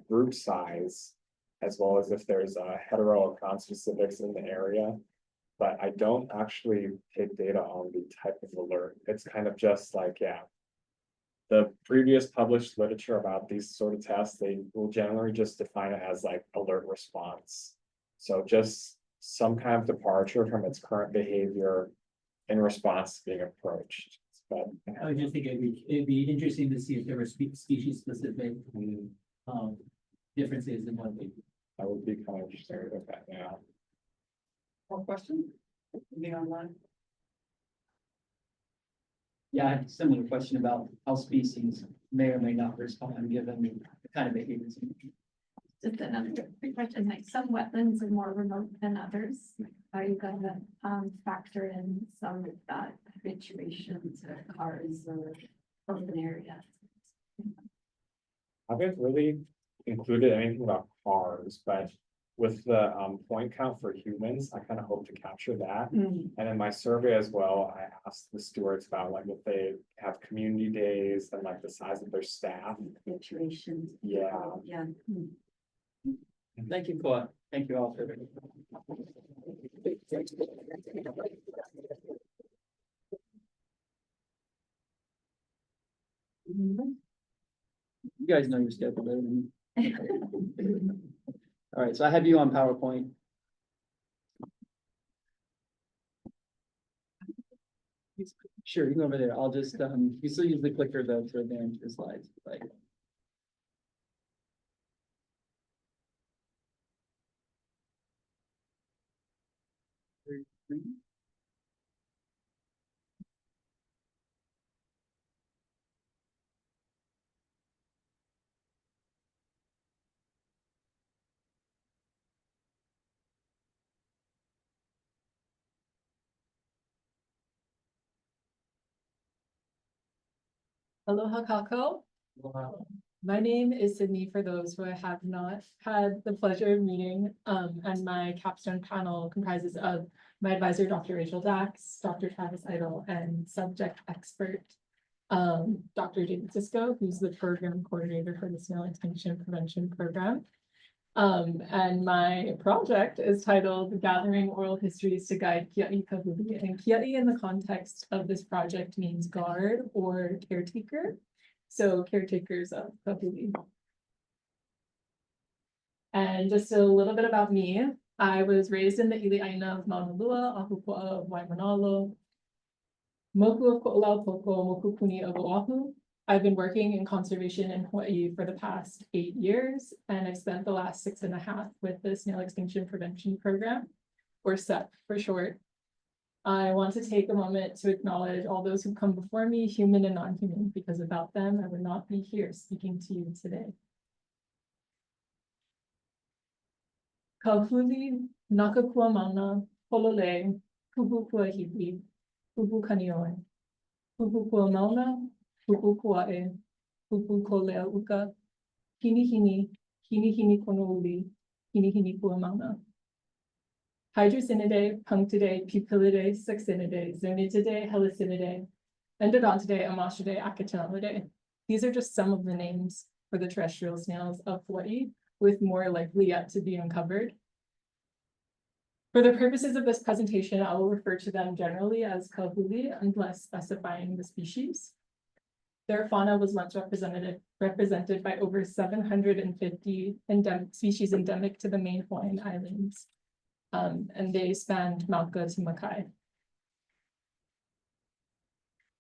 group size, as well as if there's a hetero or conspecifics in the area. But I don't actually take data on the type of alert. It's kind of just like, yeah. The previous published literature about these sort of tests, they will generally just define it as like alert response. So just some kind of departure from its current behavior in response to being approached. But I would just think it'd be interesting to see if there were species specific, differences in what they do. I would be kind of interested with that now. More questions? Anything online? Yeah, I had a similar question about how species may or may not respond given the kind of behaviors. Just another quick question, like some wetlands are more remote than others. Are you gonna factor in some of that habituation to cars or urban areas? I haven't really included anything about cars, but with the point count for humans, I kind of hope to capture that. And in my survey as well, I asked the stewards about like if they have community days and like the size of their staff. Habituation. Yeah. Yeah. Thank you, Kawai. Thank you all for it. You guys know your schedule better than me. All right, so I have you on PowerPoint. Sure, you can go over there. I'll just, you still use the clicker though to advance your slides, like. Aloha kako. My name is Sidney, for those who I have not had the pleasure of meeting, and my capstone panel comprises of my advisor, Dr. Rachel Dax, Dr. Travis Idle, and subject expert, Dr. David Sisko, who's the program coordinator for the Snail Extinction Prevention Program. And my project is titled Gathering Oral Histories to Guide Kiaʻa Kāhuli. And Kiaʻa in the context of this project means guard or caretaker. So caretakers of Kāhuli. And just a little bit about me. I was raised in the Iliʻaina of Maunalua, Ahupuaʻa of Waimanalo, Moku of Koʻolau Poko, Mokupuni of Oahu. I've been working in conservation in Hawaii for the past 8 years, and I've spent the last 6.5 with the Snail Extinction Prevention Program, or SEP for short. I want to take a moment to acknowledge all those who come before me, human and non-human, because without them, I would not be here speaking to you today. Kāhuli, Nakakua Mauna, Polole, Pūpūkea Hipi, Pūpūkanioe, Pūpūkea Mauna, Pūpūkuaʻe, Pūpūkolea Uka, Hinihini, Hinihini Konouli, Hinihini Kua Mauna. Hydrocinidae, Punctidae, Pupillidae, Succinidae, Zonitidae, Helicinidae, Endodontidae, Amashidae, Acatenalidae. These are just some of the names for the terrestrial snails of Hawaii, with more likely yet to be uncovered. For the purposes of this presentation, I will refer to them generally as Kāhuli unless specifying the species. Their fauna was once represented by over 750 species endemic to the main Hawaiian Islands. And they spanned Mauka to Makai.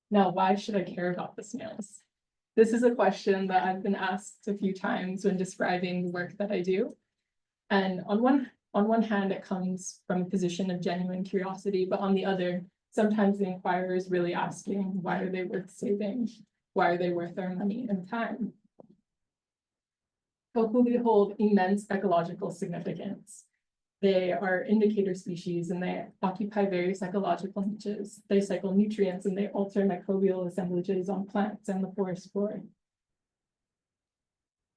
Now, why should I care about the snails? This is a question that I've been asked a few times when describing the work that I do. And on one hand, it comes from a position of genuine curiosity, but on the other, sometimes the inquirer is really asking, why are they worth saving? Why are they worth our money and time? Kāhuli hold immense ecological significance. They are indicator species and they occupy various ecological niches. They cycle nutrients and they alter microbial assemblages on plants and the forest floor.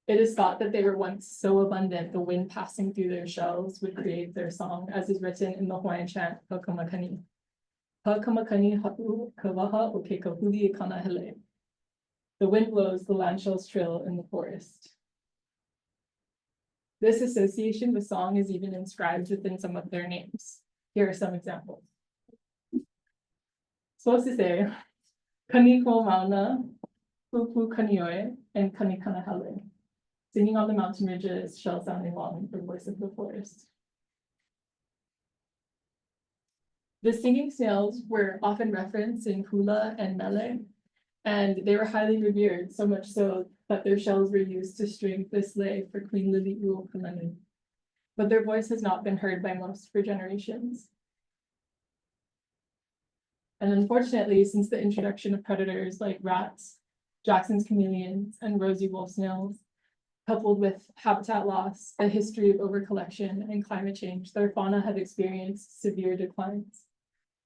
It is thought that they were once so abundant, the wind passing through their shells would create their song, as is written in the Hawaiian chant, Hakamakani. Hakamakani ha'u kawaha o ke kahuli kana hele. The wind blows, the land shells trill in the forest. This association with song is even inscribed within some of their names. Here are some examples. Supposed to say, Kani ko mauna, Pūpūkanioe, and Kani kanahale. Singing on the mountain ridges, shell sounding long, the voice of the forest. The singing snails were often referenced in hula and mele, and they were highly revered, so much so that their shells were used to string the sleigh for Queen Liliuokalani. But their voice has not been heard by most for generations. And unfortunately, since the introduction of predators like rats, Jackson's chameleons, and rosy wolf snails, coupled with habitat loss, a history of overcollection, and climate change, their fauna have experienced severe declines.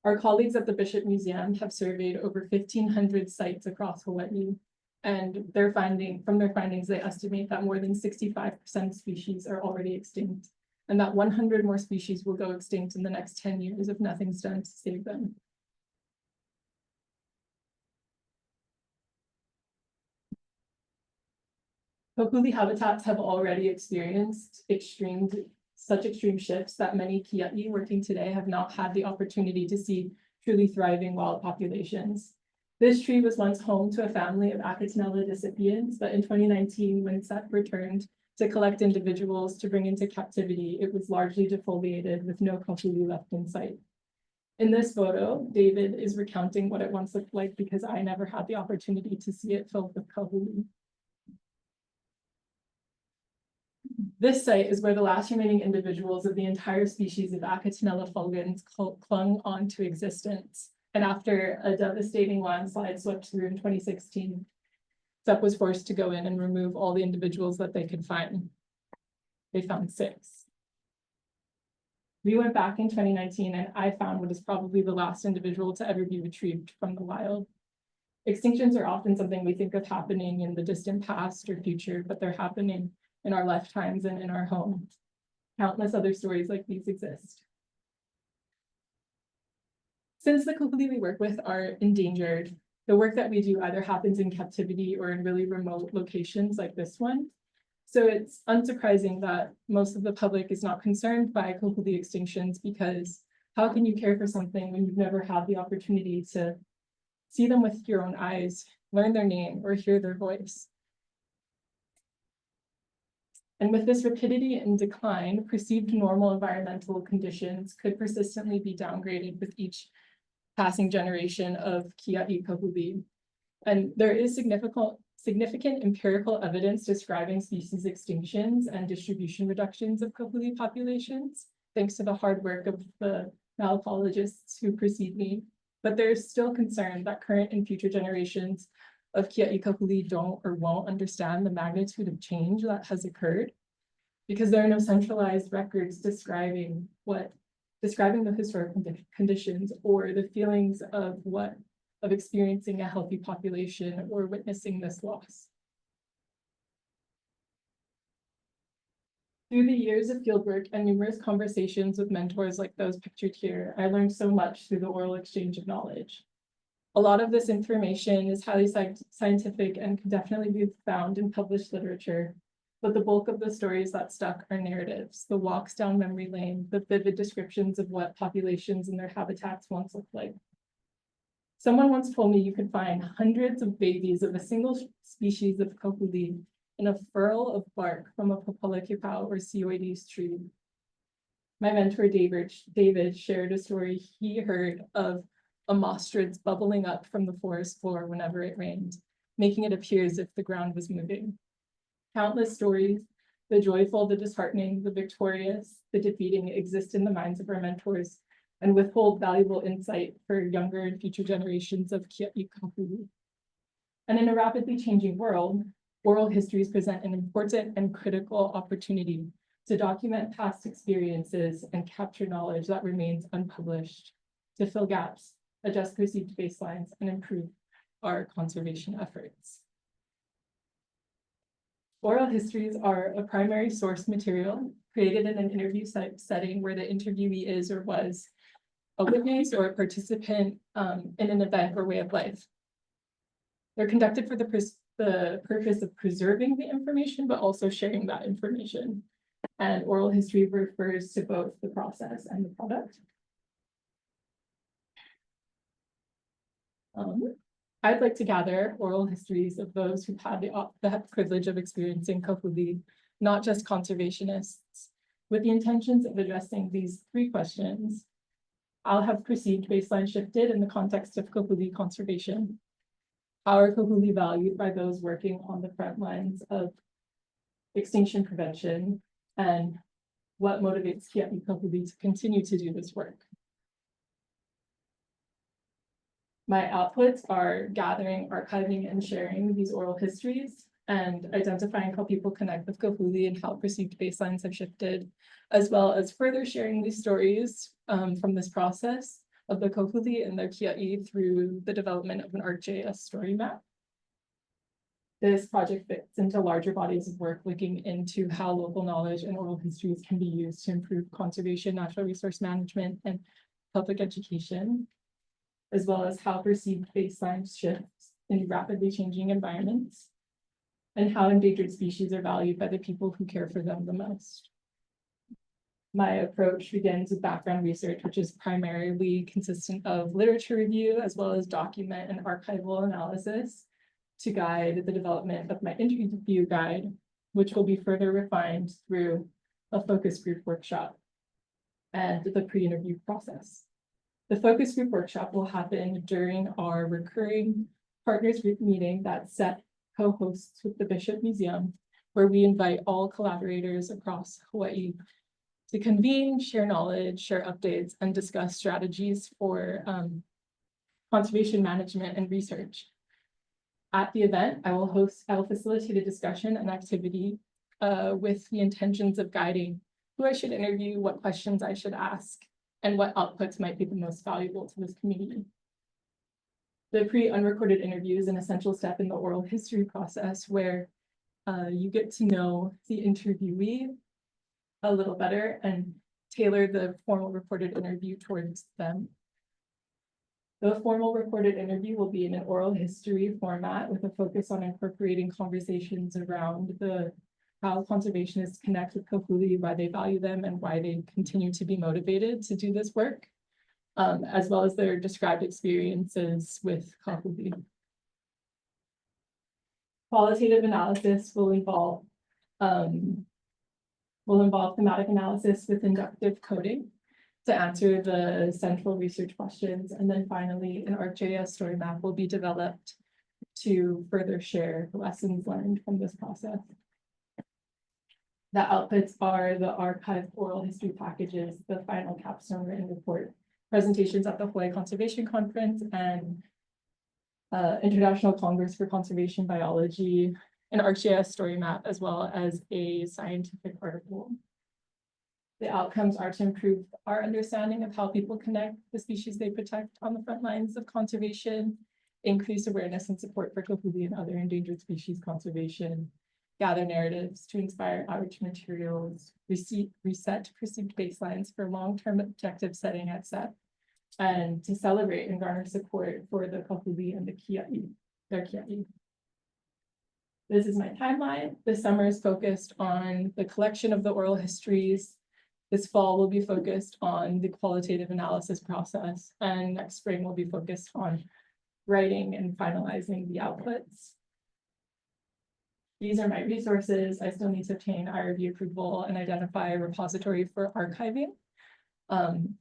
Our colleagues at the Bishop Museum have surveyed over 1,500 sites across Hawaii, and from their findings, they estimate that more than 65% of species are already extinct, and that 100 more species will go extinct in the next 10 years if nothing's done to save them. Kāhuli habitats have already experienced such extreme shifts that many Kiaʻa working today have not had the opportunity to see truly thriving wild populations. This tree was once home to a family of Acatenella decipiens, but in 2019, when SEP returned to collect individuals to bring into captivity, it was largely defoliated with no Kāhuli left in sight. In this photo, David is recounting what it once looked like because I never had the opportunity to see it filled with Kāhuli. This site is where the last remaining individuals of the entire species of Acatinella fulgens clung on to existence. And after a devastating landslide swept through in 2016, SEP was forced to go in and remove all the individuals that they could find. They found 6. We went back in 2019 and I found what is probably the last individual to ever be retrieved from the wild. Extinctions are often something we think of happening in the distant past or future, but they're happening in our lifetimes and in our home. Countless other stories like these exist. Since the Kāhuli we work with are endangered, the work that we do either happens in captivity or in really remote locations like this one. So it's unsurprising that most of the public is not concerned by Kāhuli extinctions, because how can you care for something when you've never had the opportunity to see them with your own eyes, learn their name, or hear their voice? And with this rapidity and decline, perceived normal environmental conditions could persistently be downgraded with each passing generation of Kiaʻa Kāhuli. And there is significant empirical evidence describing species extinctions and distribution reductions of Kāhuli populations, thanks to the hard work of the malacologists who precede me. But there's still concern that current and future generations of Kiaʻa Kāhuli don't or won't understand the magnitude of change that has occurred, because there are no centralized records describing the historical conditions or the feelings of experiencing a healthy population or witnessing this loss. Through the years of fieldwork and numerous conversations with mentors like those pictured here, I learned so much through the oral exchange of knowledge. A lot of this information is highly scientific and can definitely be found in published literature, but the bulk of the stories that stuck are narratives, the walks down memory lane, the vivid descriptions of what populations and their habitats once looked like. Someone once told me you could find hundreds of babies of a single species of Kāhuli in a furl of bark from a Pūpūkea or Sioides tree. My mentor David shared a story he heard of omostrids bubbling up from the forest floor whenever it rained, making it appear as if the ground was moving. Countless stories, the joyful, the disheartening, the victorious, the defeating, exist in the minds of our mentors and withhold valuable insight for younger and future generations of Kiaʻa Kāhuli. And in a rapidly changing world, oral histories present an important and critical opportunity to document past experiences and capture knowledge that remains unpublished, to fill gaps, adjust perceived baselines, and improve our conservation efforts. Oral histories are a primary source material created in an interview setting where the interviewee is or was a witness or a participant in an event or way of life. They're conducted for the purpose of preserving the information, but also sharing that information. And oral history refers to both the process and the product. I'd like to gather oral histories of those who've had the privilege of experiencing Kāhuli, not just conservationists, with the intentions of addressing these 3 questions. How have perceived baseline shifted in the context of Kāhuli conservation? How are Kāhuli valued by those working on the front lines of extinction prevention? And what motivates Kiaʻa Kāhuli to continue to do this work? My outputs are gathering, archiving, and sharing these oral histories and identifying how people connect with Kāhuli and how perceived baselines have shifted, as well as further sharing these stories from this process of the Kāhuli and their Kiaʻa through the development of an ArcGIS story map. This project fits into larger bodies of work looking into how local knowledge and oral histories can be used to improve conservation, natural resource management, and public education, as well as how perceived baselines shift in rapidly changing environments, and how endangered species are valued by the people who care for them the most. My approach begins with background research, which is primarily consistent of literature review, as well as document and archival analysis to guide the development of my interview guide, which will be further refined through a focus group workshop and the pre-interview process. The focus group workshop will happen during our recurring partners group meeting that set co-hosts with the Bishop Museum, where we invite all collaborators across Hawaii to convene, share knowledge, share updates, and discuss strategies for conservation management and research. At the event, I will facilitate a discussion and activity with the intentions of guiding who I should interview, what questions I should ask, and what outputs might be the most valuable to this community. The pre-unrecorded interview is an essential step in the oral history process where you get to know the interviewee a little better and tailor the formal recorded interview towards them. The formal recorded interview will be in an oral history format with a focus on incorporating conversations around how conservationists connect with Kāhuli, why they value them, and why they continue to be motivated to do this work, as well as their described experiences with Kāhuli. Qualitative analysis will involve thematic analysis with inductive coding to answer the central research questions. And then finally, an ArcGIS story map will be developed to further share the lessons learned from this process. The outputs are the archived oral history packages, the final capstone written report, presentations at the Hawaii Conservation Conference, and International Congress for Conservation Biology, an ArcGIS story map, as well as a scientific article. The outcomes are to improve our understanding of how people connect the species they protect on the front lines of conservation, increase awareness and support for Kāhuli and other endangered species conservation, gather narratives to inspire outreach materials, reset perceived baselines for long-term objective setting at SEP, and to celebrate and garner support for the Kāhuli and the Kiaʻa, their Kiaʻa. This is my timeline. This summer is focused on the collection of the oral histories. This fall will be focused on the qualitative analysis process, and next spring will be focused on writing and finalizing the outputs. These are my resources. I still need to obtain IRB approval and identify a repository for archiving, and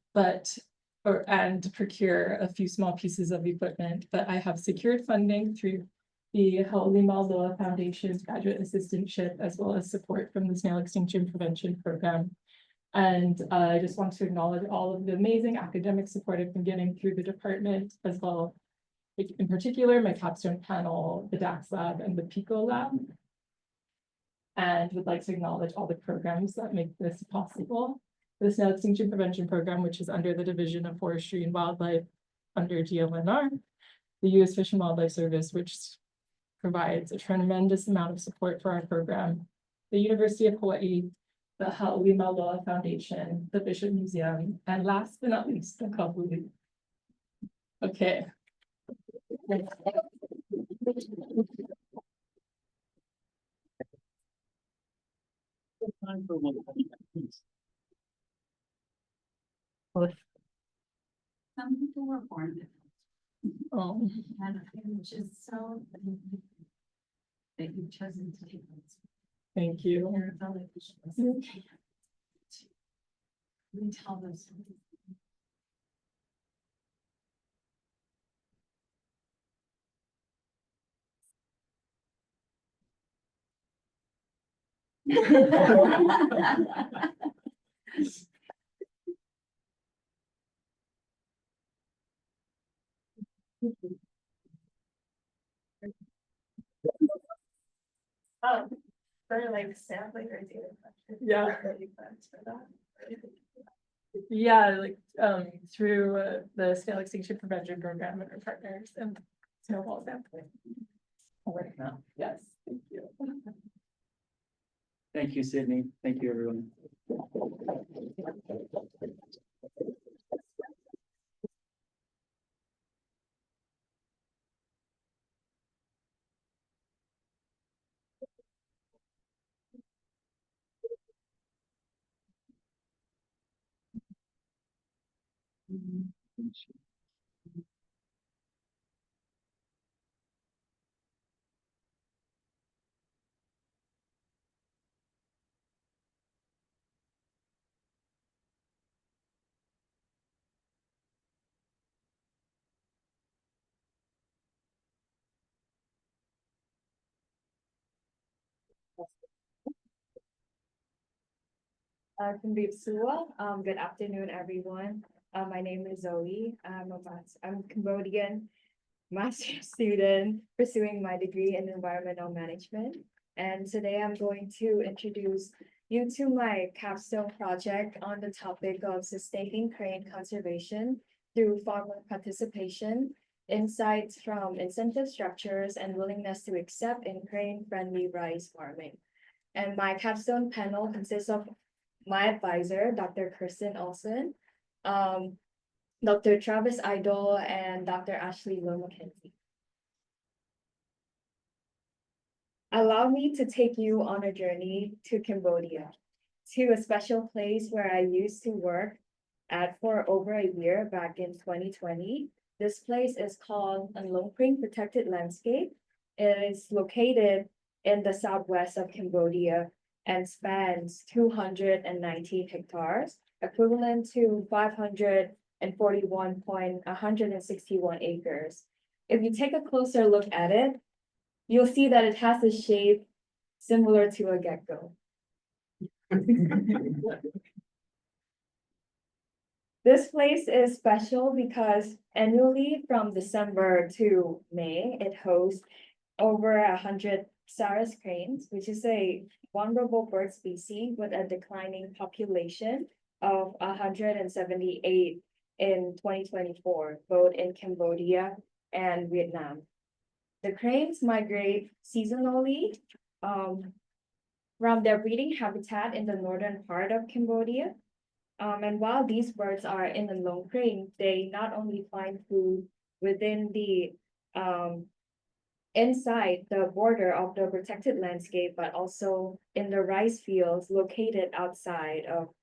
procure a few small pieces of equipment, but I have secured funding through the Maunalua Foundation's graduate assistantship, as well as support from the Snail Extinction Prevention Program. And I just want to acknowledge all of the amazing academic support I've been getting through the department, as well, in particular, my capstone panel, the DAX lab, and the PICO lab. And would like to acknowledge all the programs that make this possible. The Snail Extinction Prevention Program, which is under the Division of Forestry and Wildlife under GLNR, the U.S. Fish and Wildlife Service, which provides a tremendous amount of support for our program, the University of Hawaii, the Maunalua Foundation, the Bishop Museum, and last but not least, the Kāhuli. Okay. Time for one. Some people were born different, Oh, and which is so that you've chosen to take this. thank you. Your ability to retell those stories. For like sampling or data collection. Yeah. Are you plans for that? Yeah, like through the Snail Extinction Prevention Program and our partners and snowball sampling. Right now, yes, thank you. Thank you, Sidney. Thank you, everyone. Good afternoon, everyone. My name is Zoe. I'm Cambodian master's student pursuing my degree in environmental management. And today I'm going to introduce you to my capstone project on the topic of sustaining crane conservation through farmer participation, insights from incentive structures, and willingness to accept in crane-friendly rice farming. And my capstone panel consists of my advisor, Dr. Kirsten Olson, Dr. Travis Idol, and Dr. Ashley Lowe-McKenzie. Allow me to take you on a journey to Cambodia, to a special place where I used to work at for over a year back in 2020. This place is called Nlong Pring Protected Landscape. It is located in the southwest of Cambodia and spans 219 hectares, equivalent to 541.161 acres. If you take a closer look at it, you'll see that it has a shape similar to a gecko. This place is special because annually from December to May, it hosts over 100 Sarus cranes, which is a vulnerable bird species with a declining population of 178 in 2024, both in Cambodia and Vietnam. The cranes migrate seasonally from their breeding habitat in the northern part of Cambodia. And while these birds are in the Nlong Pring, they not only find food within the inside the border of the protected landscape, but also in the rice fields located outside of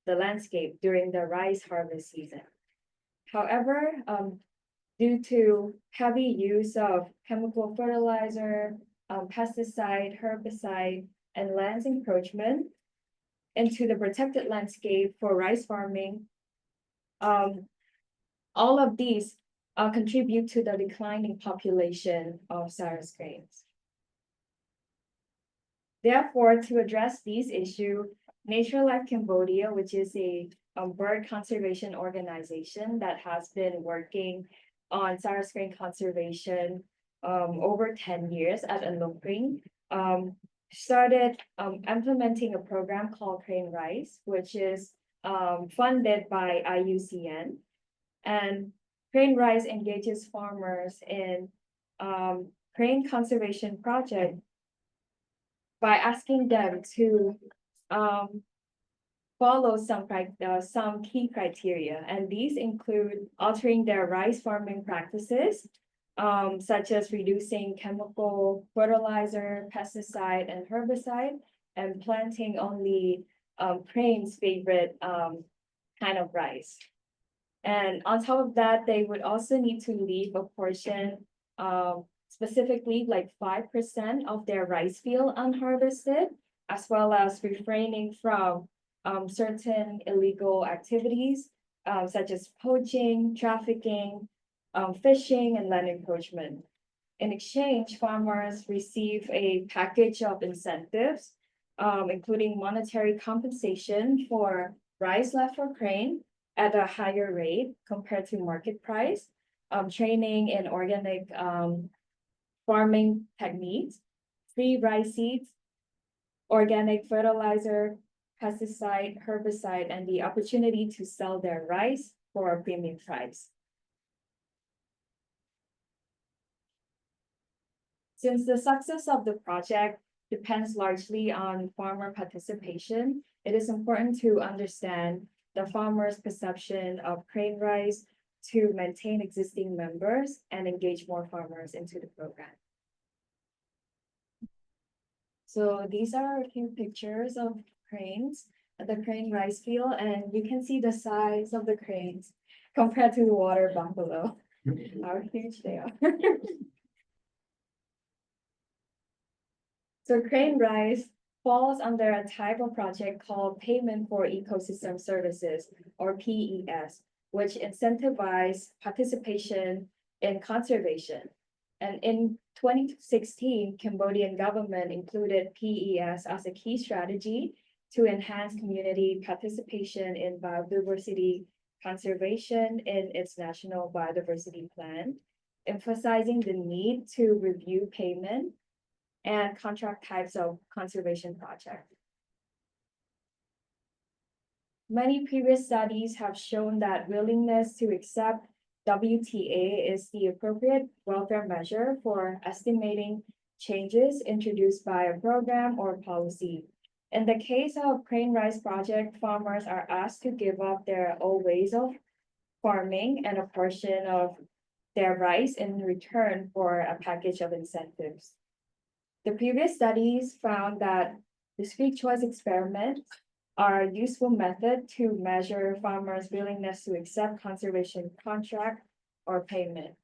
the landscape during the rice harvest season. However, due to heavy use of chemical fertilizer, pesticide, herbicide, and land encroachment into the protected landscape for rice farming, all of these contribute to the declining population of Sarus cranes. Therefore, to address these issues, Nature Life Cambodia, which is a bird conservation organization that has been working on Sarus crane conservation over 10 years at Nlong Pring, started implementing a program called Crane Rice, which is funded by IUCN. And Crane Rice engages farmers in crane conservation project by asking them to follow some key criteria, and these include altering their rice farming practices, such as reducing chemical fertilizer, pesticide, and herbicide, and planting only crane's favorite kind of rice. And on top of that, they would also need to leave a portion, specifically like 5% of their rice field unharvested, as well as refraining from certain illegal activities, such as poaching, trafficking, fishing, and land encroachment. In exchange, farmers receive a package of incentives, including monetary compensation for rice left for crane at a higher rate compared to market price, training in organic farming techniques, free rice seeds, organic fertilizer, pesticide, herbicide, and the opportunity to sell their rice for a premium price. Since the success of the project depends largely on farmer participation, it is important to understand the farmers' perception of crane rice to maintain existing members and engage more farmers into the program. So these are a few pictures of cranes at the crane rice field, and you can see the size of the cranes compared to the water buffalo, how huge they are. So crane rice falls under a type of project called Payment for Ecosystem Services, or PES, which incentivizes participation in conservation. And in 2016, Cambodian government included PES as a key strategy to enhance community participation in biodiversity conservation in its national biodiversity plan, emphasizing the need to review payment and contract types of conservation projects. Many previous studies have shown that willingness to accept WTA is the appropriate welfare measure for estimating changes introduced by a program or policy. In the case of Crane Rice Project, farmers are asked to give up their old ways of farming and a portion of their rice in return for a package of incentives. The previous studies found that discrete choice experiments are a useful method to measure farmers' willingness to accept conservation contract or payment.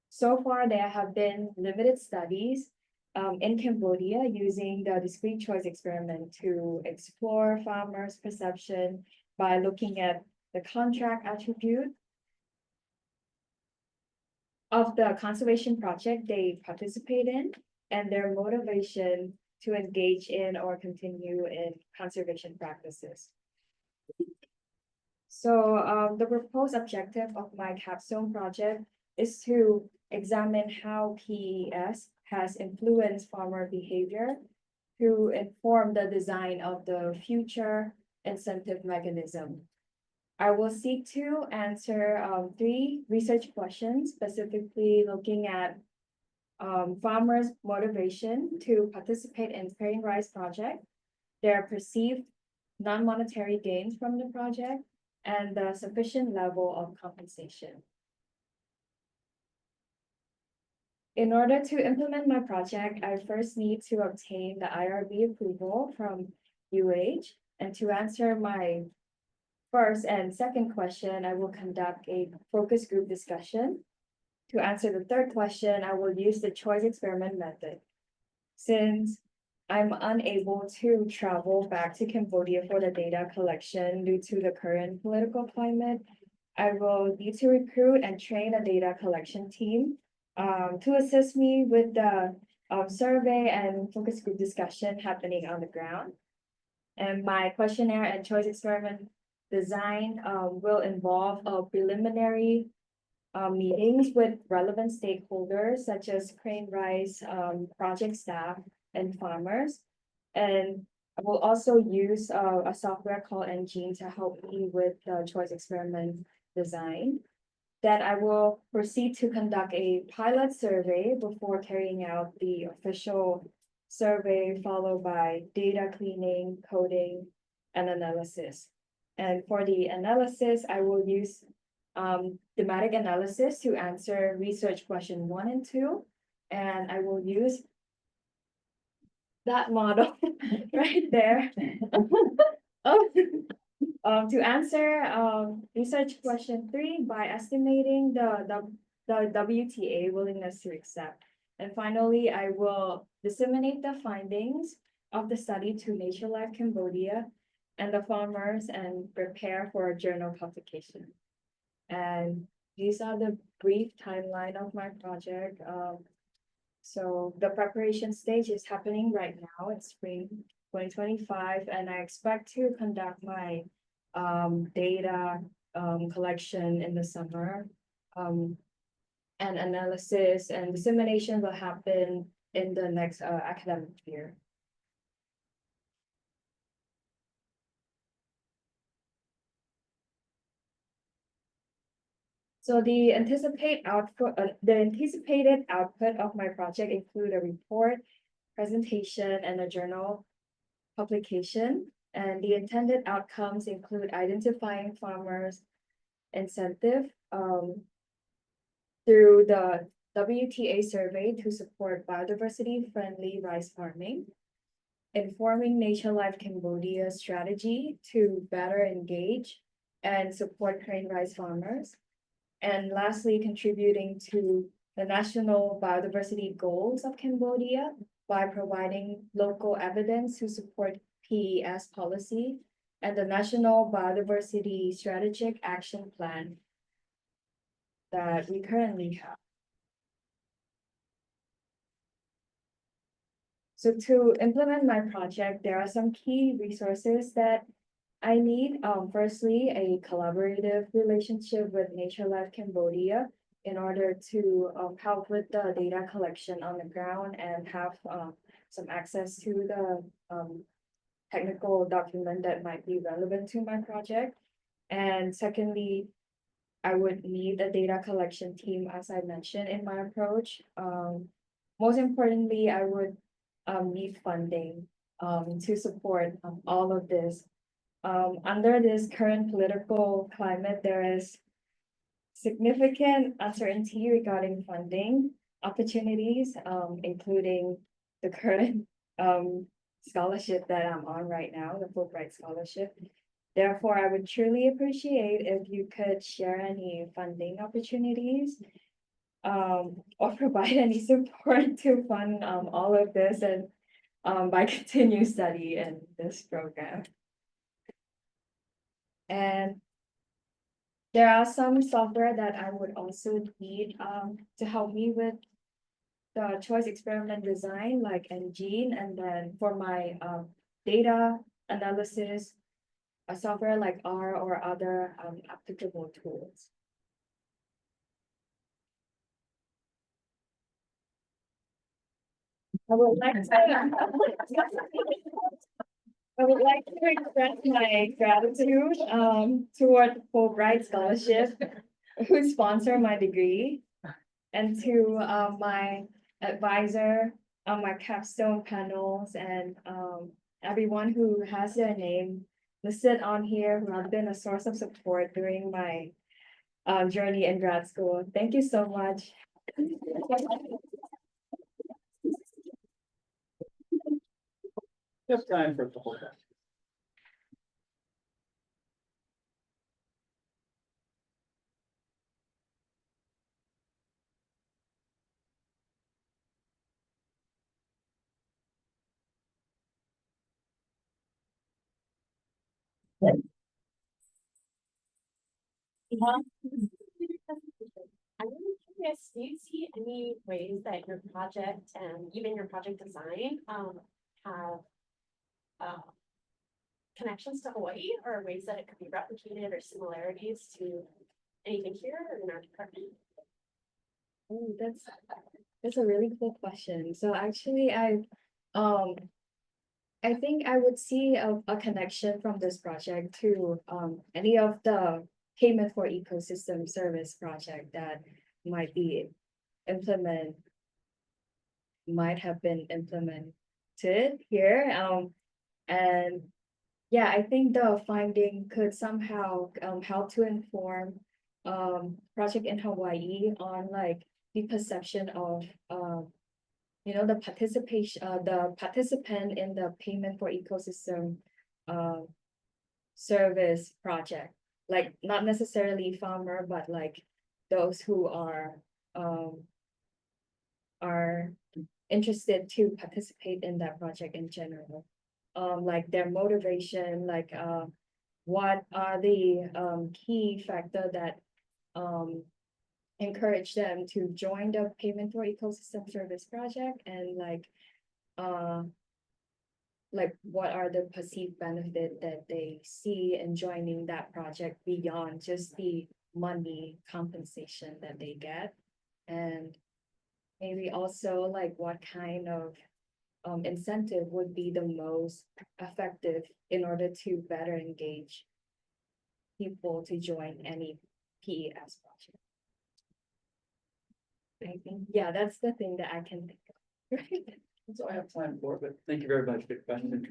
So far, there have been limited studies in Cambodia using the discrete choice experiment to explore farmers' perception by looking at the contract attribute of the conservation project they participate in and their motivation to engage in or continue in conservation practices. So the proposed objective of my capstone project is to examine how PES has influenced farmer behavior to inform the design of the future incentive mechanism. I will seek to answer 3 research questions, specifically looking at farmers' motivation to participate in Crane Rice Project, their perceived non-monetary gains from the project, and the sufficient level of compensation. In order to implement my project, I first need to obtain the IRB approval from UH, and to answer my first and second question, I will conduct a focus group discussion. To answer the third question, I will use the choice experiment method. Since I'm unable to travel back to Cambodia for the data collection due to the current political climate, I will need to recruit and train a data collection team to assist me with the survey and focus group discussion happening on the ground. And my questionnaire and choice experiment design will involve a preliminary meetings with relevant stakeholders such as Crane Rice, project staff, and farmers. And I will also use a software called Engine to help me with the choice experiment design. Then I will proceed to conduct a pilot survey before carrying out the official survey, followed by data cleaning, coding, and analysis. And for the analysis, I will use thematic analysis to answer research question 1 and 2. And I will use that model right there. To answer research question 3 by estimating the WTA willingness to accept. And finally, I will disseminate the findings of the study to Nature Life Cambodia and the farmers and prepare for a journal publication. And these are the brief timeline of my project. So the preparation stage is happening right now. It's spring 2025, and I expect to conduct my data collection in the summer. And analysis and dissemination will happen in the next academic year. So the anticipated output of my project include a report, presentation, and a journal publication. And the intended outcomes include identifying farmers' incentive through the WTA survey to support biodiversity-friendly rice farming, informing Nature Life Cambodia's strategy to better engage and support Crane rice farmers, and lastly, contributing to the national biodiversity goals of Cambodia by providing local evidence to support PES policy and the National Biodiversity Strategic Action Plan that we currently have. So to implement my project, there are some key resources that I need. Firstly, a collaborative relationship with Nature Life Cambodia in order to help with the data collection on the ground and have some access to the technical document that might be relevant to my project. And secondly, I would need a data collection team, as I mentioned in my approach. Most importantly, I would need funding to support all of this. Under this current political climate, there is significant uncertainty regarding funding opportunities, including the current scholarship that I'm on right now, the Fulbright scholarship. Therefore, I would truly appreciate if you could share any funding opportunities or provide any support to fund all of this and by continue study in this program. And there are some software that I would also need to help me with the choice experiment design, like Engine, and then for my data analysis, a software like R or other applicable tools. I would like to express my gratitude toward Fulbright Scholarship, who sponsor my degree, and to my advisor on my capstone panels and everyone who has their name listed on here, who have been a source of support during my journey in grad school. Thank you so much. We have time for a couple of questions. I'm really curious, do you see any ways that your project and even your project design have connections to Hawaii, or ways that it could be replicated or similarities to anything here or in our department? Oh, that's a really cool question. So actually, I think I would see a connection from this project to any of the payment for ecosystem service project that might have been implemented here. And yeah, I think the finding could somehow help to inform project in Hawaii on like the perception of the participant in the payment for ecosystem service project, like not necessarily farmer, but like those who are interested to participate in that project in general. Like their motivation, like what are the key factor that encourage them to join the payment for ecosystem service project, and like what are the perceived benefit that they see in joining that project beyond just the money compensation that they get, and maybe also like what kind of incentive would be the most effective in order to better engage people to join any PES project. I think, yeah, that's the thing that I can think of. That's all I have time for, but thank you very much. Good question.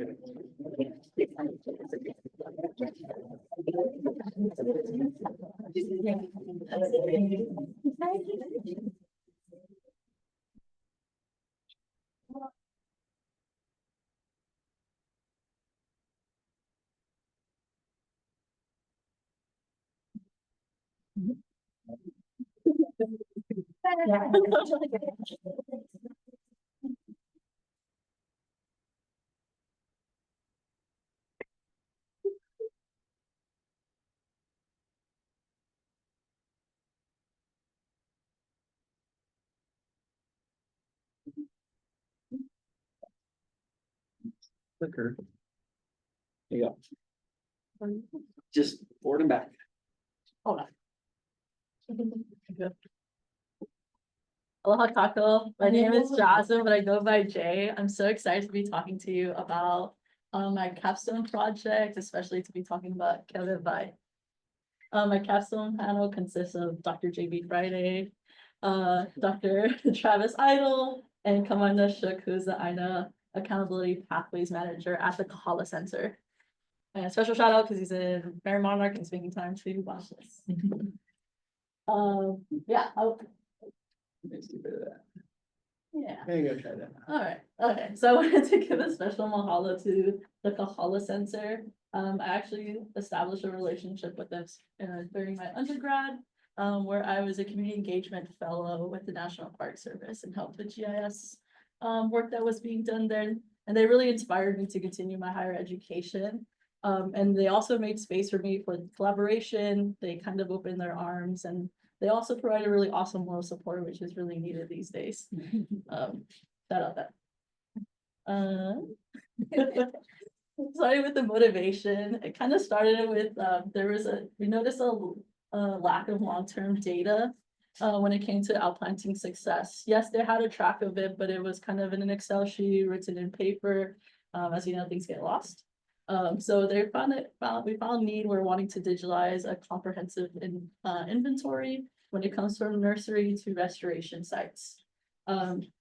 clicker. There you go. Just forward and back. Hold on. Aloha kako. My name is Jasmine, but I go by Jay. I'm so excited to be talking to you about my capstone project, especially to be talking about Kiaʻa. My capstone panel consists of Dr. J.B. Friday, Dr. Travis Idle, and Kamanda Shook, who's the INA Accountability Pathways Manager at the Kahala Center. And special shout out because he's in Mary Monarch and he's making time to watch this. Yeah, Let's do a bit of that. yeah. There you go, try that. All right, okay, so I wanted to give a special mahalo to the Kahala Center. I actually established a relationship with them during my undergrad, where I was a community engagement fellow with the National Park Service and helped with GIS work that was being done there. And they really inspired me to continue my higher education. And they also made space for me for collaboration. They kind of opened their arms and they also provided really awesome moral support, which is really needed these days. Shout out that. Starting with the motivation, it kind of started with, we noticed a lack of long-term data when it came to outplanting success. Yes, they had a track of it, but it was kind of in an Excel sheet, written in paper. As you know, things get lost. So we found need. We're wanting to digitalize a comprehensive inventory when it comes from nursery to restoration sites.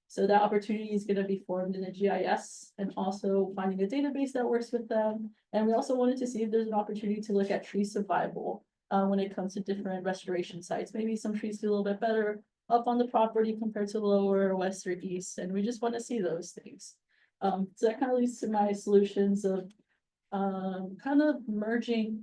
So that opportunity is going to be formed in a GIS and also finding a database that works with them. And we also wanted to see if there's an opportunity to look at tree survival when it comes to different restoration sites. Maybe some trees do a little bit better up on the property compared to lower, west, or east. And we just want to see those things. So that kind of leads to my solutions of kind of merging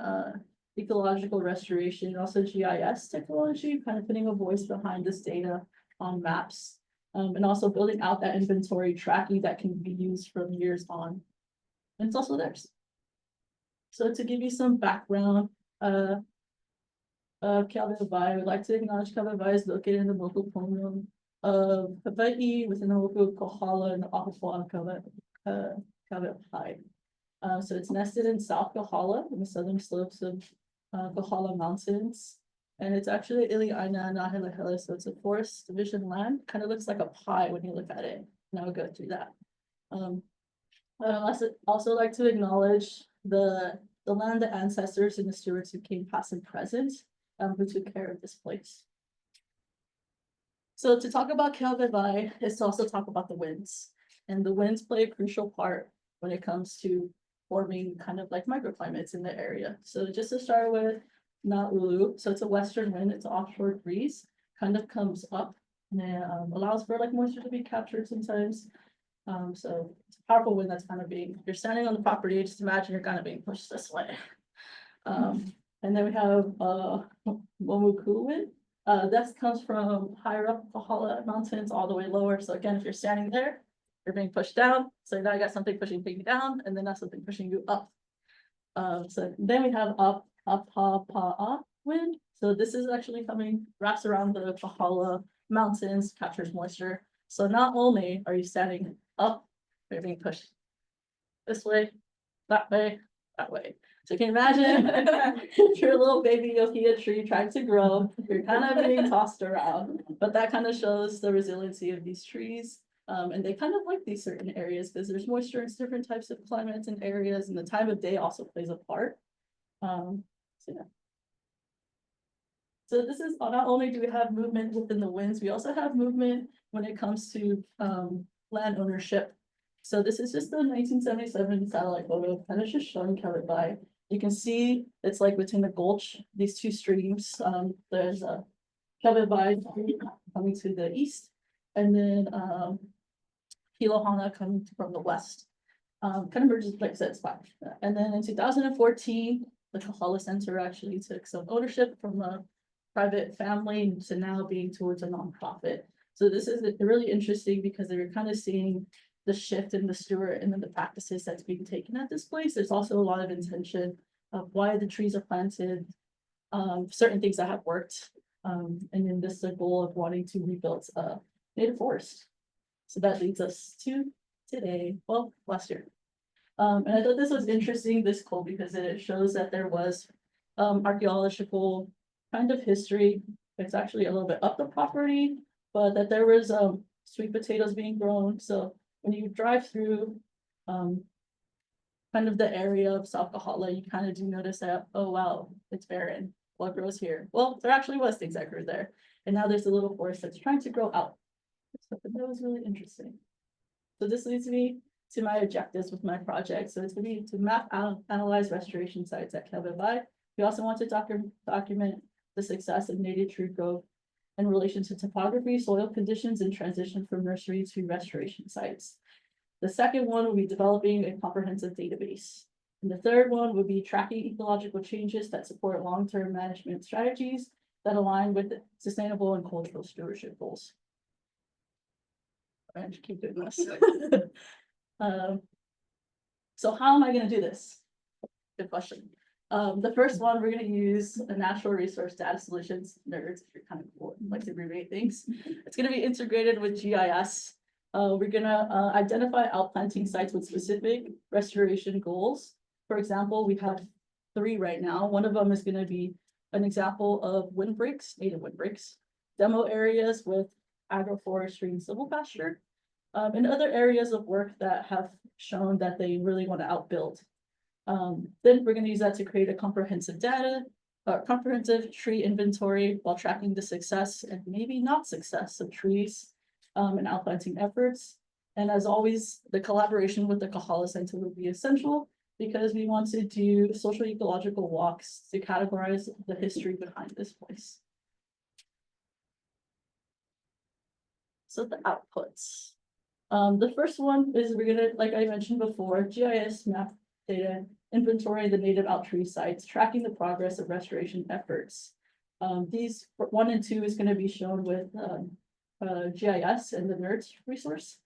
ecological restoration and also GIS technology, kind of putting a voice behind this data on maps. And also building out that inventory tracking that can be used from years on. And it's also theirs. So to give you some background, Kiaʻa, I would like to acknowledge Kiaʻa is located in the local poem of Hawaiʻi within the local Kohala and Ahupua'a Kāhuli. So it's nested in South Kohala in the southern slopes of Kohala Mountains. And it's actually Iliʻaina Nahilahila, so it's a forest division land. Kind of looks like a pie when you look at it. And I'll go through that. I'd also like to acknowledge the land, the ancestors, and the stewards who came past and present, who took care of this place. So to talk about Kiaʻa is to also talk about the winds. And the winds play a crucial part when it comes to forming kind of like microclimates in the area. So just to start with, Naʻulu, so it's a western wind, it's an offshore breeze, kind of comes up and it allows for like moisture to be captured sometimes. So it's a powerful wind that's kind of if you're standing on the property, just imagine you're kind of being pushed this way. And then we have Momuku wind. That comes from higher up Kohala Mountains all the way lower. So again, if you're standing there, you're being pushed down. So now you got something pushing you down, and then that's something pushing you up. So then we have Apapa'a wind. So this is actually wraps around the Kohala Mountains, captures moisture. So not only are you standing up, you're being pushed this way, that way, that way. So you can imagine if you're a little baby yokia tree trying to grow, you're kind of being tossed around. But that kind of shows the resiliency of these trees. And they kind of like these certain areas because there's moisture in different types of climates and areas, and the time of day also plays a part. So yeah. So this is not only do we have movement within the winds, we also have movement when it comes to land ownership. So this is just the 1977 satellite photo, kind of just showing Kiaʻa. You can see it's like between the gulch, these two streams. There's a Kiaʻa coming to the east, and then Kilohana coming from the west. Kind of merges like I said, spot. And then in 2014, the Kahala Center actually took some ownership from a private family to now being towards a nonprofit. So this is really interesting because they were kind of seeing the shift in the steward and then the practices that's being taken at this place. There's also a lot of intention of why the trees are planted, certain things that have worked, and then this is a goal of wanting to rebuild a native forest. So that leads us to today, well, last year. And I thought this was interesting, this call, because it shows that there was archaeological kind of history. It's actually a little bit up the property, but that there was sweet potatoes being grown. So when you drive through kind of the area of South Kahala, you kind of do notice that, oh wow, it's barren. What grows here? Well, there actually was things that grew there. And now there's a little forest that's trying to grow out. So that was really interesting. So this leads me to my objectives with my project. So it's going to be to map out, analyze restoration sites at Kawai. We also want to document the success of native tree growth in relation to topography, soil conditions, and transition from nursery to restoration sites. The second one will be developing a comprehensive database. And the third one would be tracking ecological changes that support long-term management strategies that align with sustainable and cultural stewardship goals. I just keep doing this. So how am I going to do this? Good question. The first one, we're going to use a natural resource data solutions. Nerds, if you're kind of cool, like to abbreviate things. It's going to be integrated with GIS. We're going to identify outplanting sites with specific restoration goals. For example, we have 3 right now. One of them is going to be an example of windbreaks, native windbreaks, demo areas with agroforestry and silvo pasture, and other areas of work that have shown that they really want to outbuild. Then we're going to use that to create a comprehensive tree inventory while tracking the success and maybe not success of trees and outplanting efforts. And as always, the collaboration with the Kahala Center will be essential because we want to do social ecological walks to categorize the history behind this place. So the outputs. The first one is we're gonna, like I mentioned before, GIS map data, inventory the native out tree sites, tracking the progress of restoration efforts. These 1 and 2 is gonna be shown with GIS and the NERDS resource.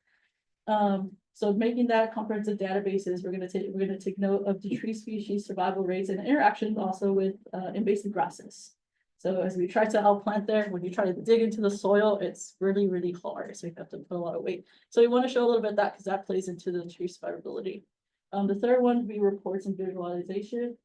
So making that comprehensive databases, we're gonna take note of the tree species survival rates and interactions also with invasive grasses. So as we try to outplant there, when you try to dig into the soil, it's really, really hard. So we have to put a lot of weight. So we want to show a little bit of that because that plays into the tree survivability. The third one would be reports and visualization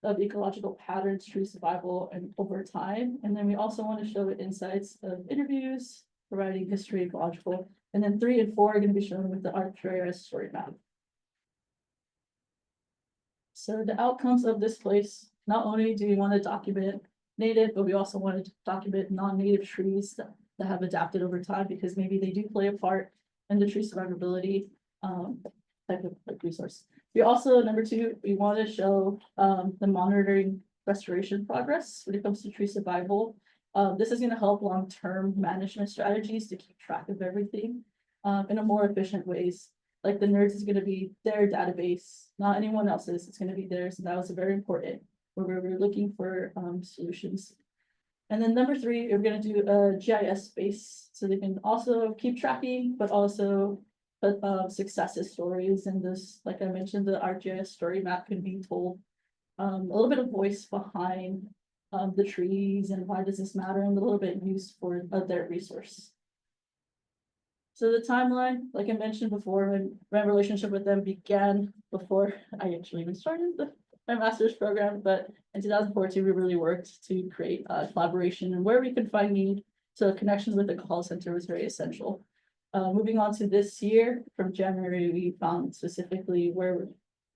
of ecological patterns, tree survival, and over time. And then we also want to show insights of interviews, providing history, ecological. And then 3 and 4 are going to be shown with the ArcGIS story map. So the outcomes of this place, not only do we want to document native, but we also want to document non-native trees that have adapted over time because maybe they do play a part in the tree survivability type of resource. We also, number 2, we want to show the monitoring restoration progress when it comes to tree survival. This is going to help long-term management strategies to keep track of everything in a more efficient ways. Like the NERDS is going to be their database, not anyone else's. It's going to be theirs, and that was very important where we're looking for solutions. And then number 3, we're going to do a GIS space so they can also keep tracking, but also put successes stories. And this, like I mentioned, the ArcGIS story map can be told a little bit of voice behind the trees and why does this matter, and a little bit used for their resource. So the timeline, like I mentioned before, my relationship with them began before I actually even started my master's program, but in 2014, we really worked to create a collaboration and where we could find need. So connections with the Kahala Center was very essential. Moving on to this year, from January, we found specifically where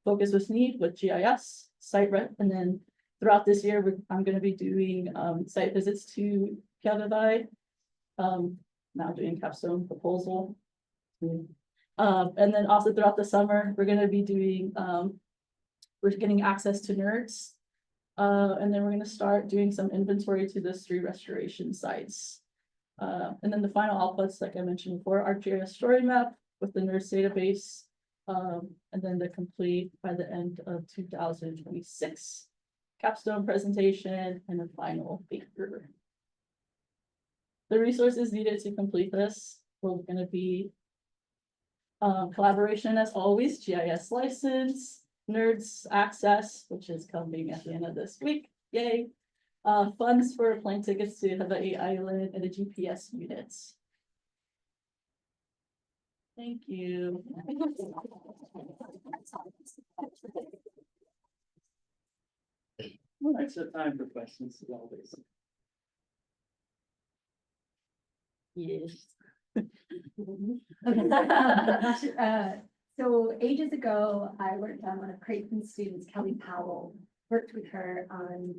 focus was need with GIS, site rep, and then throughout this year, I'm going to be doing site visits to Kawai, now doing Capstone proposal. And then also throughout the summer, we're going to be doing we're getting access to NERDS, and then we're going to start doing some inventory to those 3 restoration sites. And then the final outputs, like I mentioned before, ArcGIS story map with the NERDS database, and then the complete by the end of 2026 capstone presentation and a final paper. The resources needed to complete this will going to be collaboration as always, GIS license, NERDS access, which is coming at the end of this week. Yay. Funds for plane tickets to Hawaiʻi Island and the GPS units. Thank you. All right, so time for questions as always. Yes. So ages ago, I worked on one of Creighton's students, Kelly Powell, worked with her on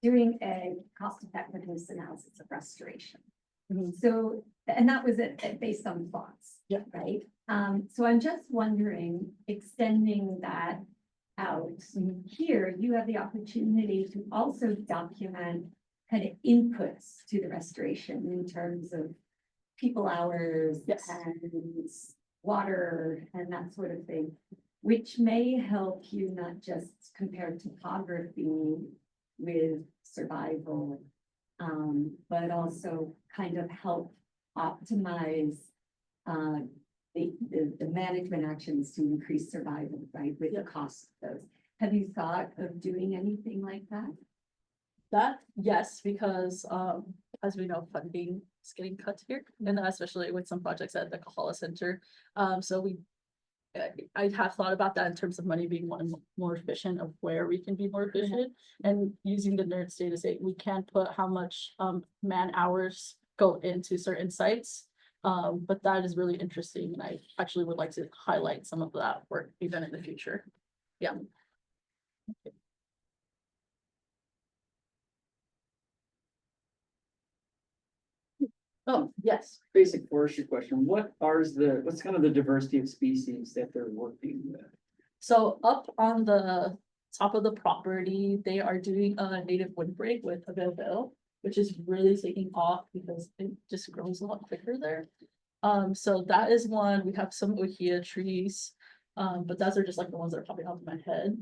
doing a cost effectiveness analysis of restoration. So, and that was it based on thoughts. Yeah. Right? So I'm just wondering, extending that out here, you have the opportunity to also document kind of inputs to the restoration in terms of people hours Yes. and water and that sort of thing, which may help you not just compare topography with survival, but also kind of help optimize the management actions to increase survival, right, with the cost of those. Have you thought of doing anything like that? That, yes, because as we know, funding is getting cut here, and especially with some projects at the Kahala Center. So I have thought about that in terms of money being one more efficient of where we can be more efficient and using the NERDS data set, we can put how much man hours go into certain sites. But that is really interesting, and I actually would like to highlight some of that work even in the future. Yeah. Oh, yes. Basic forestry question, what's kind of the diversity of species that they're working with? So up on the top of the property, they are doing a native windbreak with a bill, which is really taking off because it just grows a lot quicker there. So that is one. We have some ohia trees, but those are just like the ones that are popping out of my head.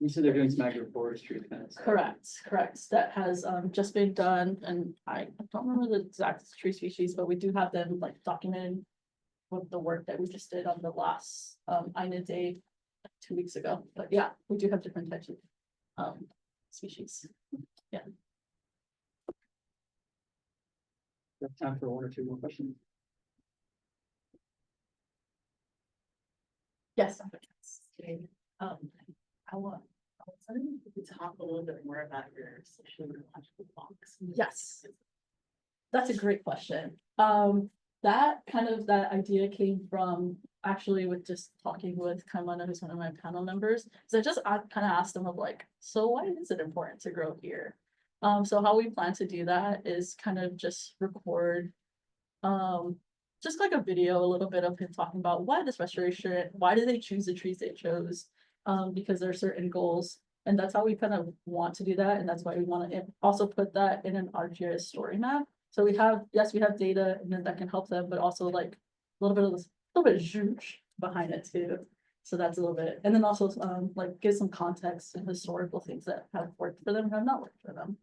You said they're doing some agroforestry kind of stuff. Correct. That has just been done, and I don't remember the exact tree species, but we do have them like documented with the work that we just did on the last INA day 2 weeks ago. But yeah, we do have different types of species. Yeah. We have time for one or two more questions. Yes. I was wondering if you could talk a little bit more about your social ecological box. Yes. That's a great question. That idea came from actually with just talking with Kaimana, who's one of my panel members. So I kind of asked them of like, so why is it important to grow here? So how we plan to do that is kind of just record just like a video, a little bit of him talking about why this restoration, why did they choose the trees they chose? Because there are certain goals, and that's how we kind of want to do that, and that's why we want to also put that in an ArcGIS story map. So we have data, and then that can help them, but also like a little bit of zhoosh behind it too. So that's a little bit, and then also like give some context and historical things that have worked for them and have not worked for them.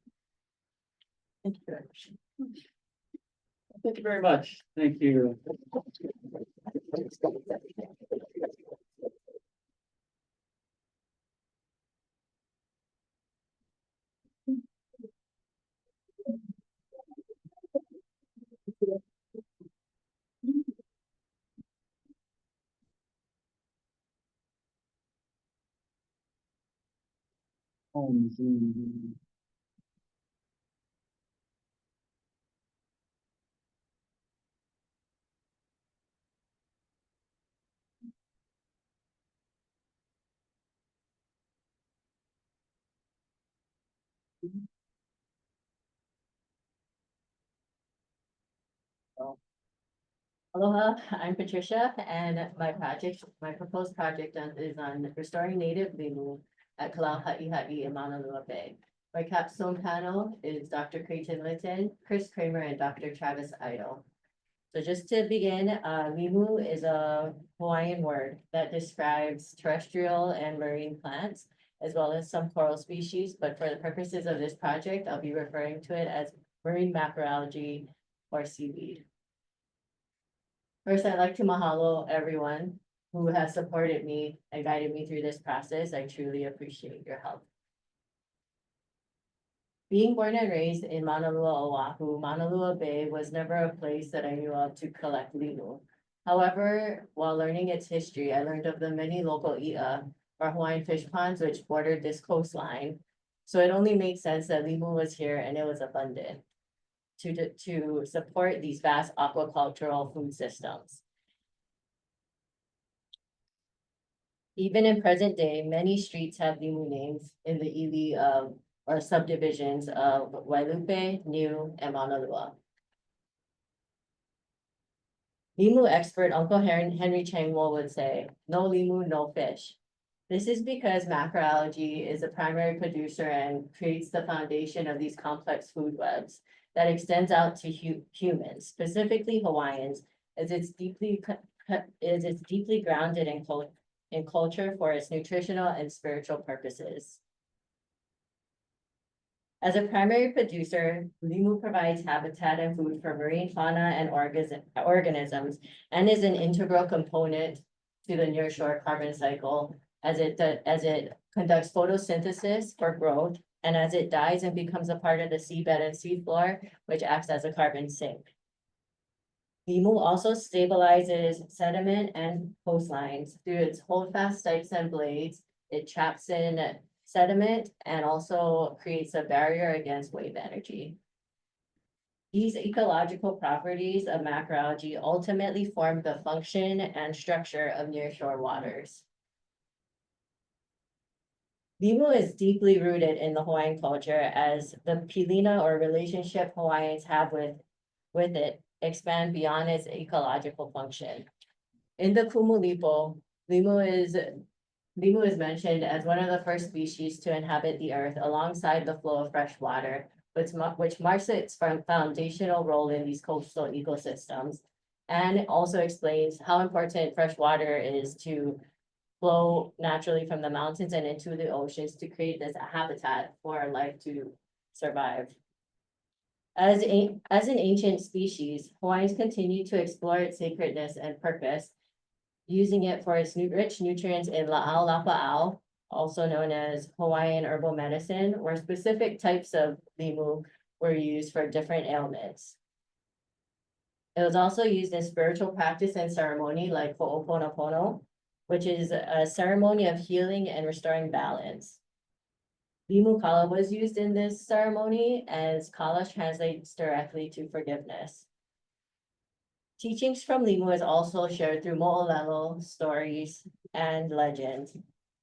Thank you very much. Thank you very much. Thank you. On Zoom. Aloha, I'm Patricia, and my proposed project is on restoring native limu at Kalauhaʻihaʻi in Maunalua Bay. My capstone panel is Dr. Creighton Litton, Chris Kramer, and Dr. Travis Idle. So just to begin, limu is a Hawaiian word that describes terrestrial and marine plants, as well as some coral species, but for the purposes of this project, I'll be referring to it as marine macroalgae or seaweed. First, I'd like to mahalo everyone who has supported me and guided me through this process. I truly appreciate your help. Being born and raised in Maunalua, Oahu, Maunalua Bay was never a place that I knew of to collect limu. However, while learning its history, I learned of the many local i'a, or Hawaiian fish ponds, which bordered this coastline. So it only made sense that Limu was here and it was abundant to support these vast aquacultural food systems. Even in present day, many streets have Limu names in the iwi or subdivisions of Wailupe, Niu, and Maunalua. Limu expert Uncle Henry Changwol would say, no limu, no fish. This is because macroalgae is a primary producer and creates the foundation of these complex food webs that extends out to humans, specifically Hawaiians, as it's deeply grounded in culture for its nutritional and spiritual purposes. As a primary producer, Limu provides habitat and food for marine fauna and organisms, and is an integral component to the nearshore carbon cycle as it conducts photosynthesis for growth, and as it dies and becomes a part of the seabed and seafloor, which acts as a carbon sink. Limu also stabilizes sediment and coastlines through its holdfast spikes and blades. It traps in sediment and also creates a barrier against wave energy. These ecological properties of macroalgae ultimately form the function and structure of nearshore waters. Limu is deeply rooted in the Hawaiian culture as the pilina or relationship Hawaiians have with it expand beyond its ecological function. In the Kumulipo, Limu is mentioned as one of the first species to inhabit the earth alongside the flow of fresh water, which marks its foundational role in these coastal ecosystems, and it also explains how important fresh water is to flow naturally from the mountains and into the oceans to create this habitat for life to survive. As an ancient species, Hawaiians continue to explore its sacredness and purpose, using it for its rich nutrients in la'au lapa'au, also known as Hawaiian herbal medicine, where specific types of limu were used for different ailments. It was also used in spiritual practice and ceremony like ho'oponopono, which is a ceremony of healing and restoring balance. Limu kala was used in this ceremony, as kala translates directly to forgiveness. Teachings from Limu is also shared through mo'olelo, stories, and legends.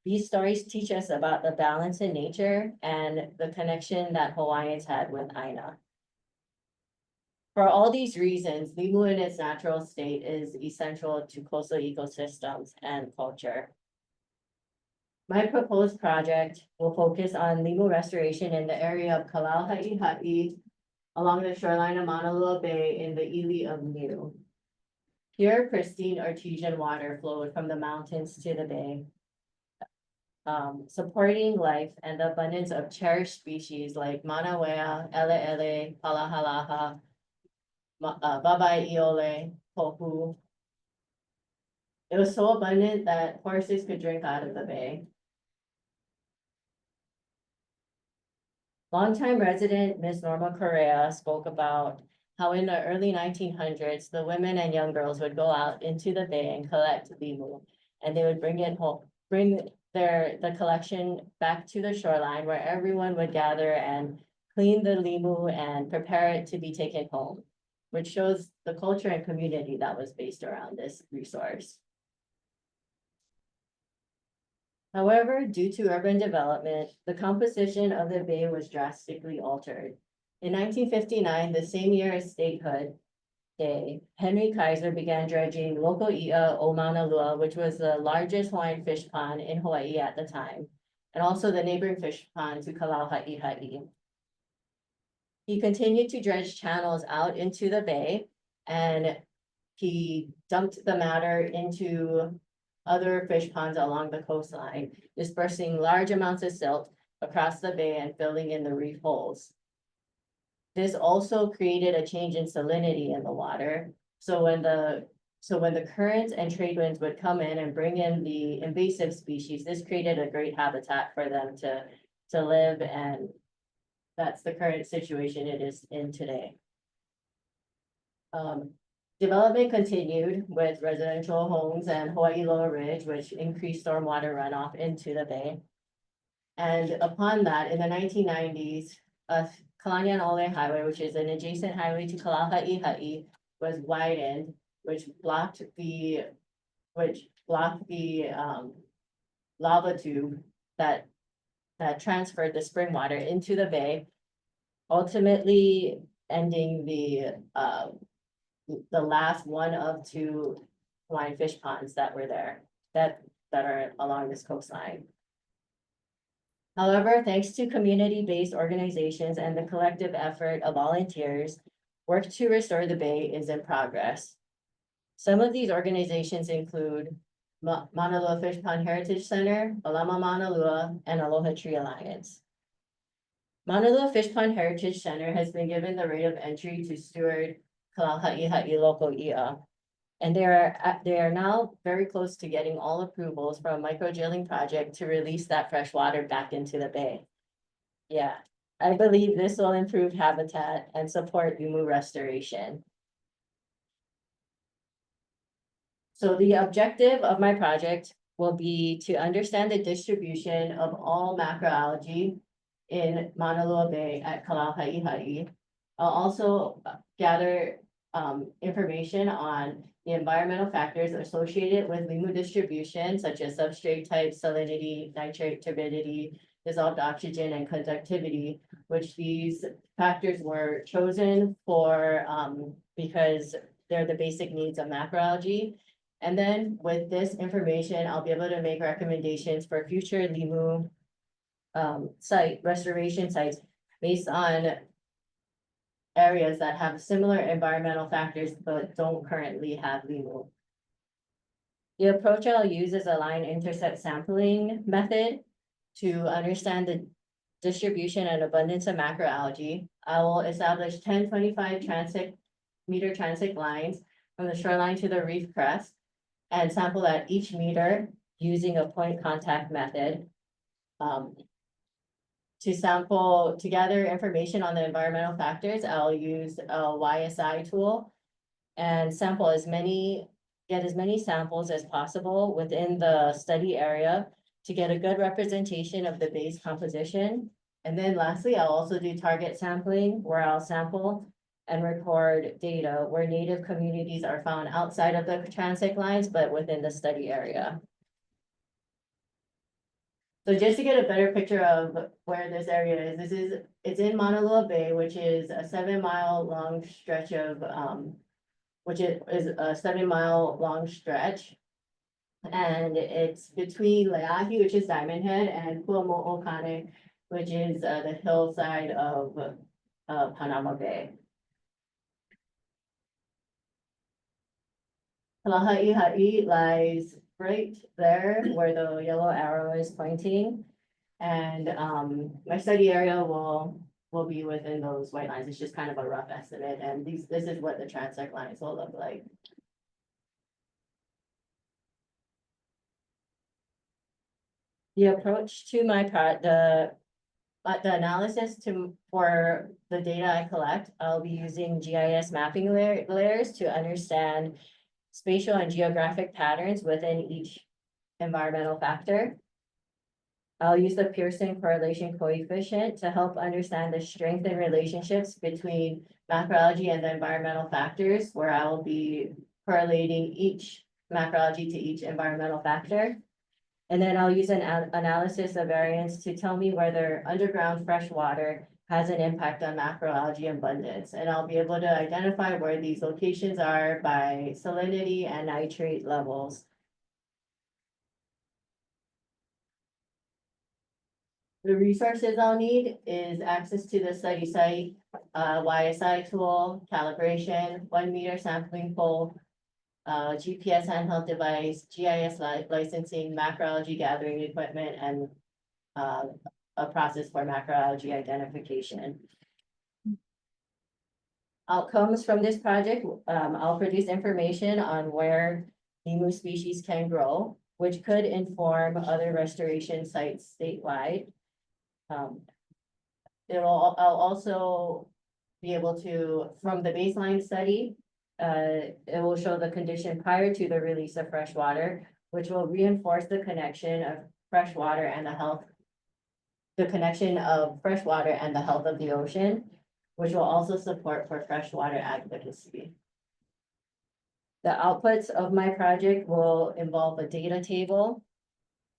These stories teach us about the balance in nature and the connection that Hawaiians had with Aina. For all these reasons, Limu in its natural state is essential to coastal ecosystems and culture. My proposed project will focus on Limu restoration in the area of Kalauhaʻihaʻi along the shoreline of Maunalua Bay in the iwi of Niu. Pure, pristine artesian water flowed from the mountains to the bay, supporting life and the abundance of cherished species like manawea, eleele, palahalaha, babai iole, pohu. It was so abundant that horses could drink out of the bay. Longtime resident Ms. Norma Correa spoke about how in the early 1900s, the women and young girls would go out into the bay and collect limu, and they would bring it home, the collection back to the shoreline where everyone would gather and clean the limu and prepare it to be taken home, which shows the culture and community that was based around this resource. However, due to urban development, the composition of the bay was drastically altered. In 1959, the same year as statehood day, Henry Kaiser began dredging local i'a o Maunalua, which was the largest Hawaiian fish pond in Hawaii at the time, and also the neighboring fish pond to Kalauhaʻihaʻi. He continued to dredge channels out into the bay, and he dumped the matter into other fish ponds along the coastline, dispersing large amounts of silt across the bay and filling in the reef holes. This also created a change in salinity in the water. So when the currents and trade winds would come in and bring in the invasive species, this created a great habitat for them to live, and that's the current situation it is in today. Development continued with residential homes and Hawaiʻi Lower Ridge, which increased stormwater runoff into the bay. And upon that, in the 1990s, Kalauhaʻihaʻi Highway, which is an adjacent highway to Kalauhaʻihaʻi, was widened, which blocked the lava tube that transferred the spring water into the bay, ultimately ending the last one of two Hawaiian fish ponds that were there, that are along this coastline. However, thanks to community-based organizations and the collective effort of volunteers, work to restore the bay is in progress. Some of these organizations include Maunalua Fish Pond Heritage Center, Alama Maunalua, and Aloha Tree Alliance. Maunalua Fish Pond Heritage Center has been given the right of entry to steward Kalauhaʻihaʻi local i'a. And they are now very close to getting all approvals from a microdrilling project to release that fresh water back into the bay. Yeah, I believe this will improve habitat and support Limu restoration. So the objective of my project will be to understand the distribution of all macroalgae in Maunalua Bay at Kalauhaʻihaʻi. I'll also gather information on the environmental factors associated with Limu distribution, such as substrate type, salinity, nitrate turbidity, dissolved oxygen, and conductivity, which these factors were chosen for because they're the basic needs of macroalgae. And then with this information, I'll be able to make recommendations for future Limu site restoration sites based on areas that have similar environmental factors but don't currently have Limu. The approach I'll use is a line intercept sampling method to understand the distribution and abundance of macroalgae. I will establish 1025 meter transect lines from the shoreline to the reef crest and sample at each meter using a point contact method. To gather information on the environmental factors, I'll use a YSI tool and get as many samples as possible within the study area to get a good representation of the base composition. And then lastly, I'll also do target sampling, where I'll sample and record data where native communities are found outside of the transect lines, but within the study area. So just to get a better picture of where this area is, it's in Maunalua Bay, which is a 7-mile long stretch of, And it's between Leahi, which is Diamond Head, and Kuamo'okane, which is the hillside of Panama Bay. Kalauhaʻihaʻi lies right there where the yellow arrow is pointing. And my study area will be within those white lines. It's just kind of a rough estimate. And this is what the transect lines will look like. The approach to the analysis for the data I collect, I'll be using GIS mapping layers to understand spatial and geographic patterns within each environmental factor. I'll use the Pearson correlation coefficient to help understand the strength and relationships between macroalgae and the environmental factors, where I will be correlating each macroalgae to each environmental factor. And then I'll use an analysis of variance to tell me whether underground fresh water has an impact on macroalgae abundance. And I'll be able to identify where these locations are by salinity and nitrate levels. The resources I'll need is access to the study site, YSI tool, calibration, 1 meter sampling pole, GPS handheld device, GIS licensing, macroalgae gathering equipment, and a process for macroalgae identification. Outcomes from this project, I'll produce information on where Limu species can grow, which could inform other restoration sites statewide. I'll also be able to, from the baseline study, it will show the condition prior to the release of fresh water, which will reinforce the connection of fresh water and the health. The connection of fresh water and the health of the ocean, which will also support for freshwater advocacy. The outputs of my project will involve a data table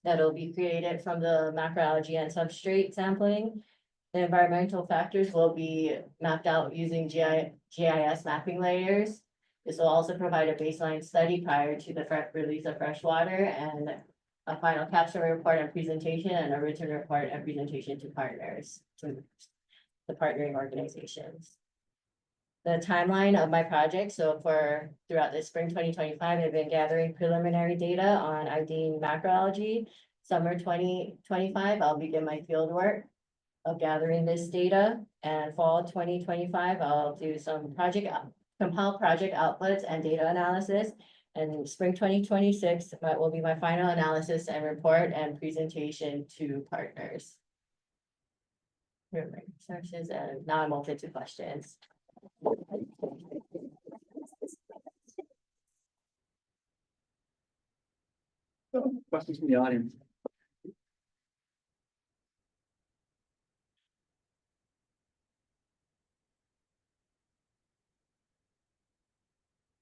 that'll be created from the macroalgae and substrate sampling. The environmental factors will be mapped out using GIS mapping layers. This will also provide a baseline study prior to the release of fresh water and a final capstone report and presentation and a written report and presentation to partners, to the partnering organizations. The timeline of my project, so for throughout the spring 2025, I've been gathering preliminary data on IDing macroalgae. Summer 2025, I'll begin my field work of gathering this data, and fall 2025, I'll do some compile project outputs and data analysis. And spring 2026 will be my final analysis and report and presentation to partners. Here are my resources, and now I'm open to questions. Questions from the audience?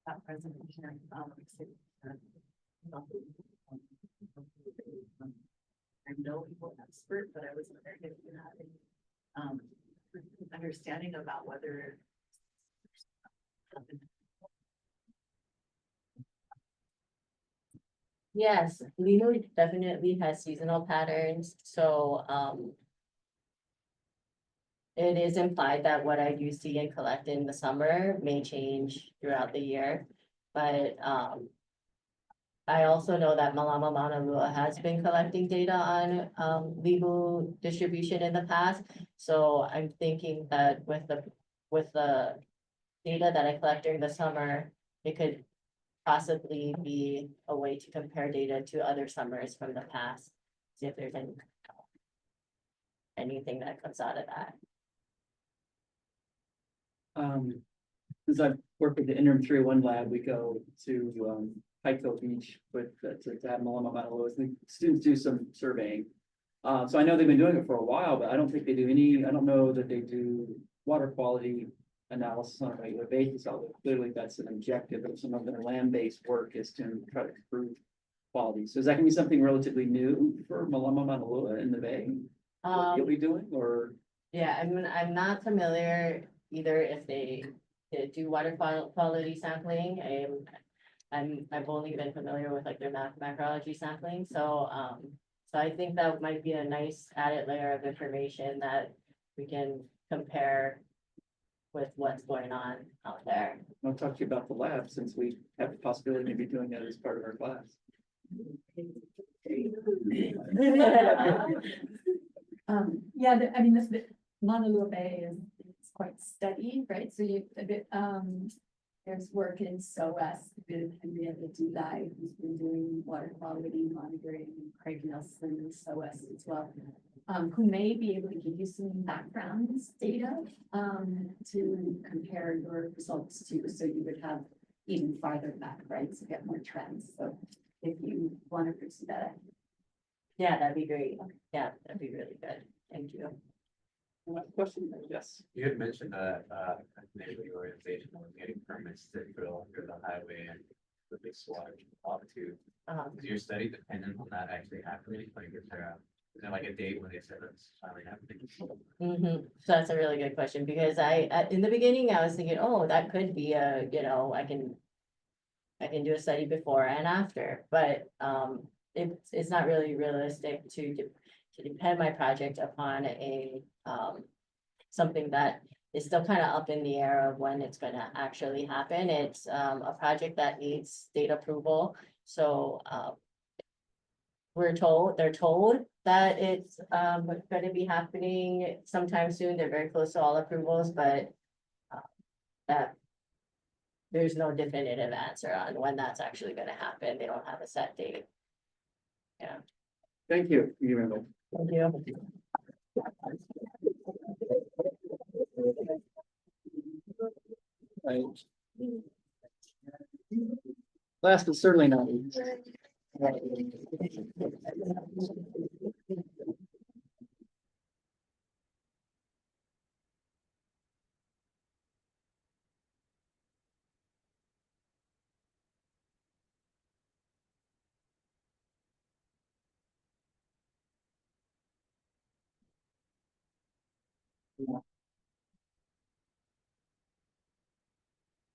That presentation. I'm no legal expert, but I was wondering if you had any understanding about whether Yes, Limu definitely has seasonal patterns, so it is implied that what I do see and collect in the summer may change throughout the year, but I also know that Malama Maunalua has been collecting data on Limu distribution in the past, so I'm thinking that with the data that I collect during the summer, it could possibly be a way to compare data to other summers from the past, see if there's anything that comes out of that. As I've worked with the NREM 301 lab, we go to Haiku Beach with to have Malama Maunalua. The students do some surveying. So I know they've been doing it for a while, but I don't think they do any, I don't know that they do water quality analysis on a regular basis, although clearly that's an objective of some of their land-based work is to try to improve quality. So is that gonna be something relatively new for Malama Maunalua in the Bay? What you'll be doing, or? Yeah, I'm not familiar either if they do water quality sampling. I've only been familiar with like their macroalgae sampling, so I think that might be a nice added layer of information that we can compare with what's going on out there. I'll talk to you about the lab since we have the possibility of maybe doing that as part of our class. Yeah, I mean, the Maunalua Bay is quite steady, right? So you a bit there's work in SOAS with Henrietta Dulai, who's been doing water quality monitoring, and Craig Nelson, SOAS as well, who may be able to give you some background data to compare your results to, so you would have even farther back, right? So get more trends. So if you want to pursue that. Yeah, that'd be great. Yeah, that'd be really good. Thank you. Question? Yes. You had mentioned that neighborhood organization was getting permits to drill under the highway and the big water off to. Is your study dependent on that actually happening? Like, is there like a date when they said it's finally happening? So that's a really good question, because in the beginning, I was thinking, oh, that could be a, I can do a study before and after, but it's not really realistic to depend my project upon a something that is still kind of up in the air of when it's going to actually happen. It's a project that needs state approval, so they're told that it's going to be happening sometime soon. They're very close to all approvals, but that there's no definitive answer on when that's actually going to happen. They don't have a set date. Yeah. Thank you. Thank you. Last but certainly not least.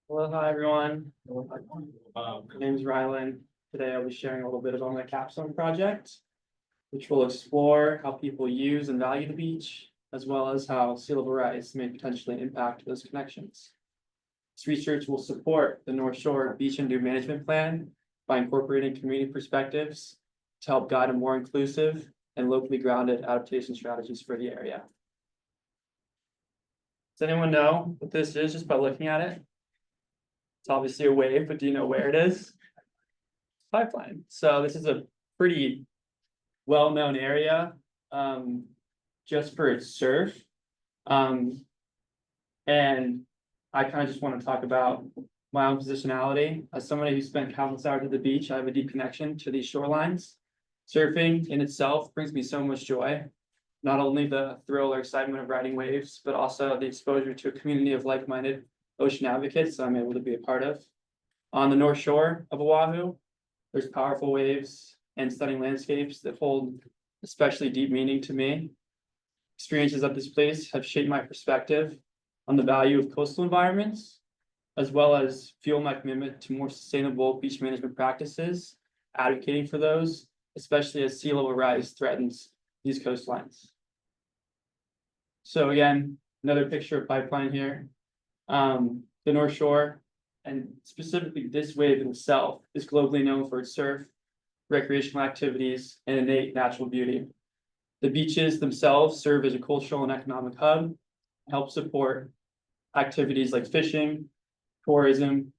Hello, hi, everyone. My name's Ryland. Today I'll be sharing a little bit about my Capstone project, which will explore how people use and value the beach, as well as how sea level rise may potentially impact those connections. This research will support the North Shore Beach and Dune Management Plan by incorporating community perspectives to help guide a more inclusive and locally grounded adaptation strategies for the area. Does anyone know what this is just by looking at it? It's obviously a wave, but do you know where it is? Pipeline. So this is a pretty well-known area, just for its surf. And I kind of just want to talk about my own positionality. As somebody who spent countless hours at the beach, I have a deep connection to these shorelines. Surfing in itself brings me so much joy. Not only the thrill or excitement of riding waves, but also the exposure to a community of like-minded ocean advocates I'm able to be a part of. On the North Shore of Oahu, there's powerful waves and stunning landscapes that hold especially deep meaning to me. Experiences at this place have shaped my perspective on the value of coastal environments, as well as fuel my commitment to more sustainable beach management practices, advocating for those, especially as sea level rise threatens these coastlines. So again, another picture of pipeline here. The North Shore, and specifically this wave itself, is globally known for its surf, recreational activities, and innate natural beauty. The beaches themselves serve as a cultural and economic hub, help support activities like fishing, tourism,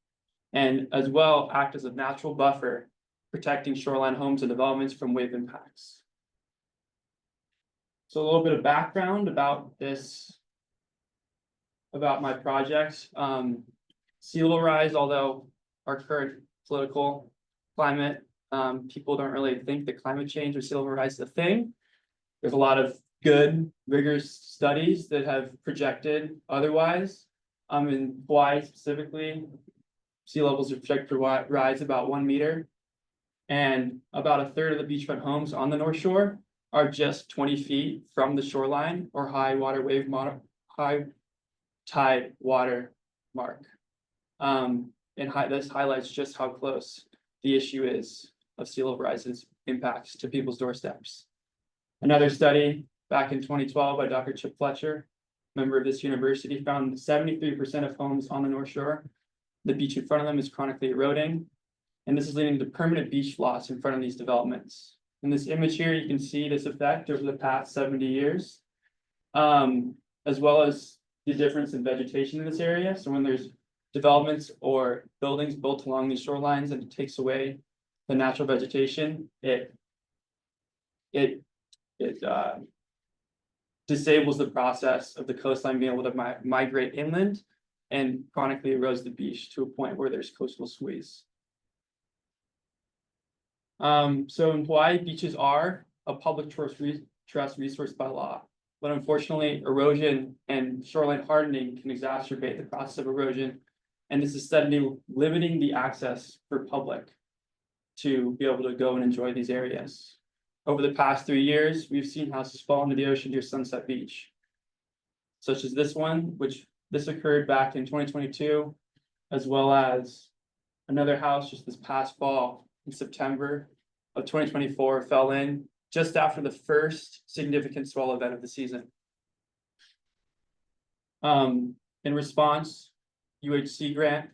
and as well act as a natural buffer, protecting shoreline homes and developments from wave impacts. So a little bit of background about this, about my project. Sea level rise, although our current political climate, people don't really think that climate change or sea level rise is a thing. There's a lot of good, rigorous studies that have projected otherwise. In Hawaii specifically, sea levels are projected to rise about 1 meter. And about a third of the beachfront homes on the North Shore are just 20 feet from the shoreline or high tide water mark. This highlights just how close the issue is of sea level rise's impacts to people's doorsteps. Another study back in 2012 by Dr. Chip Fletcher, member of this university, found 73% of homes on the North Shore, the beach in front of them is chronically eroding, and this is leading to permanent beach loss in front of these developments. In this image here, you can see this effect over the past 70 years, as well as the difference in vegetation in this area. So when there's developments or buildings built along these shorelines and it takes away the natural vegetation, it disables the process of the coastline being able to migrate inland and chronically erodes the beach to a point where there's coastal squeeze. So in Hawaii, beaches are a public trust resource by law, but unfortunately erosion and shoreline hardening can exacerbate the process of erosion, and this is steadily limiting the access for public to be able to go and enjoy these areas. Over the past 3 years, we've seen houses fall into the ocean near Sunset Beach, such as this one, which this occurred back in 2022, as well as another house just this past fall in September of 2024 fell in just after the first significant swell event of the season. In response, UHC grant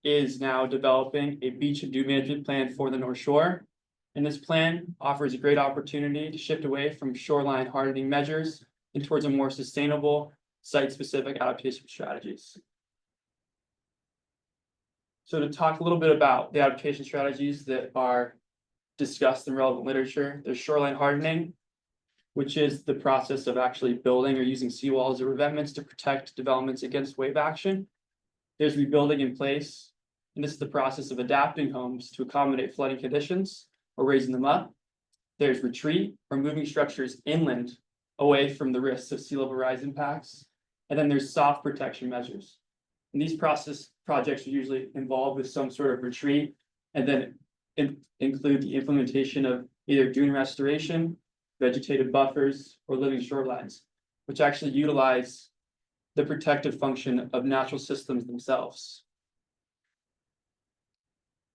is now developing a beach and dune management plan for the North Shore. And this plan offers a great opportunity to shift away from shoreline hardening measures and towards a more sustainable site-specific adaptation strategies. So to talk a little bit about the adaptation strategies that are discussed in relevant literature, there's shoreline hardening, which is the process of actually building or using seawalls or revetments to protect developments against wave action. There's rebuilding in place, and this is the process of adapting homes to accommodate flooding conditions or raising them up. There's retreat or moving structures inland away from the risks of sea level rise impacts. And then there's soft protection measures. And these projects are usually involved with some sort of retreat and then include the implementation of either dune restoration, vegetative buffers, or living shorelines, which actually utilize the protective function of natural systems themselves.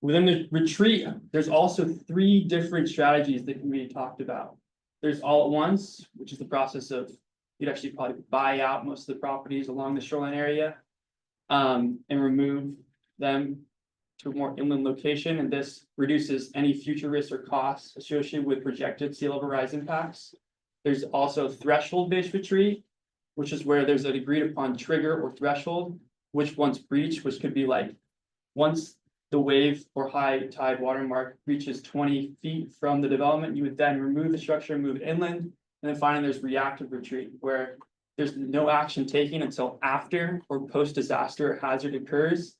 Within the retreat, there's also 3 different strategies that can be talked about. There's all at once, which is the process of you'd actually probably buy out most of the properties along the shoreline area and remove them to a more inland location, and this reduces any future risks or costs associated with projected sea level rise impacts. There's also threshold-based retreat, which is where there's an agreed upon trigger or threshold, which once breached, which could be like once the wave or high tide watermark reaches 20 feet from the development, you would then remove the structure and move it inland. And then finally, there's reactive retreat, where there's no action taken until after or post-disaster hazard occurs,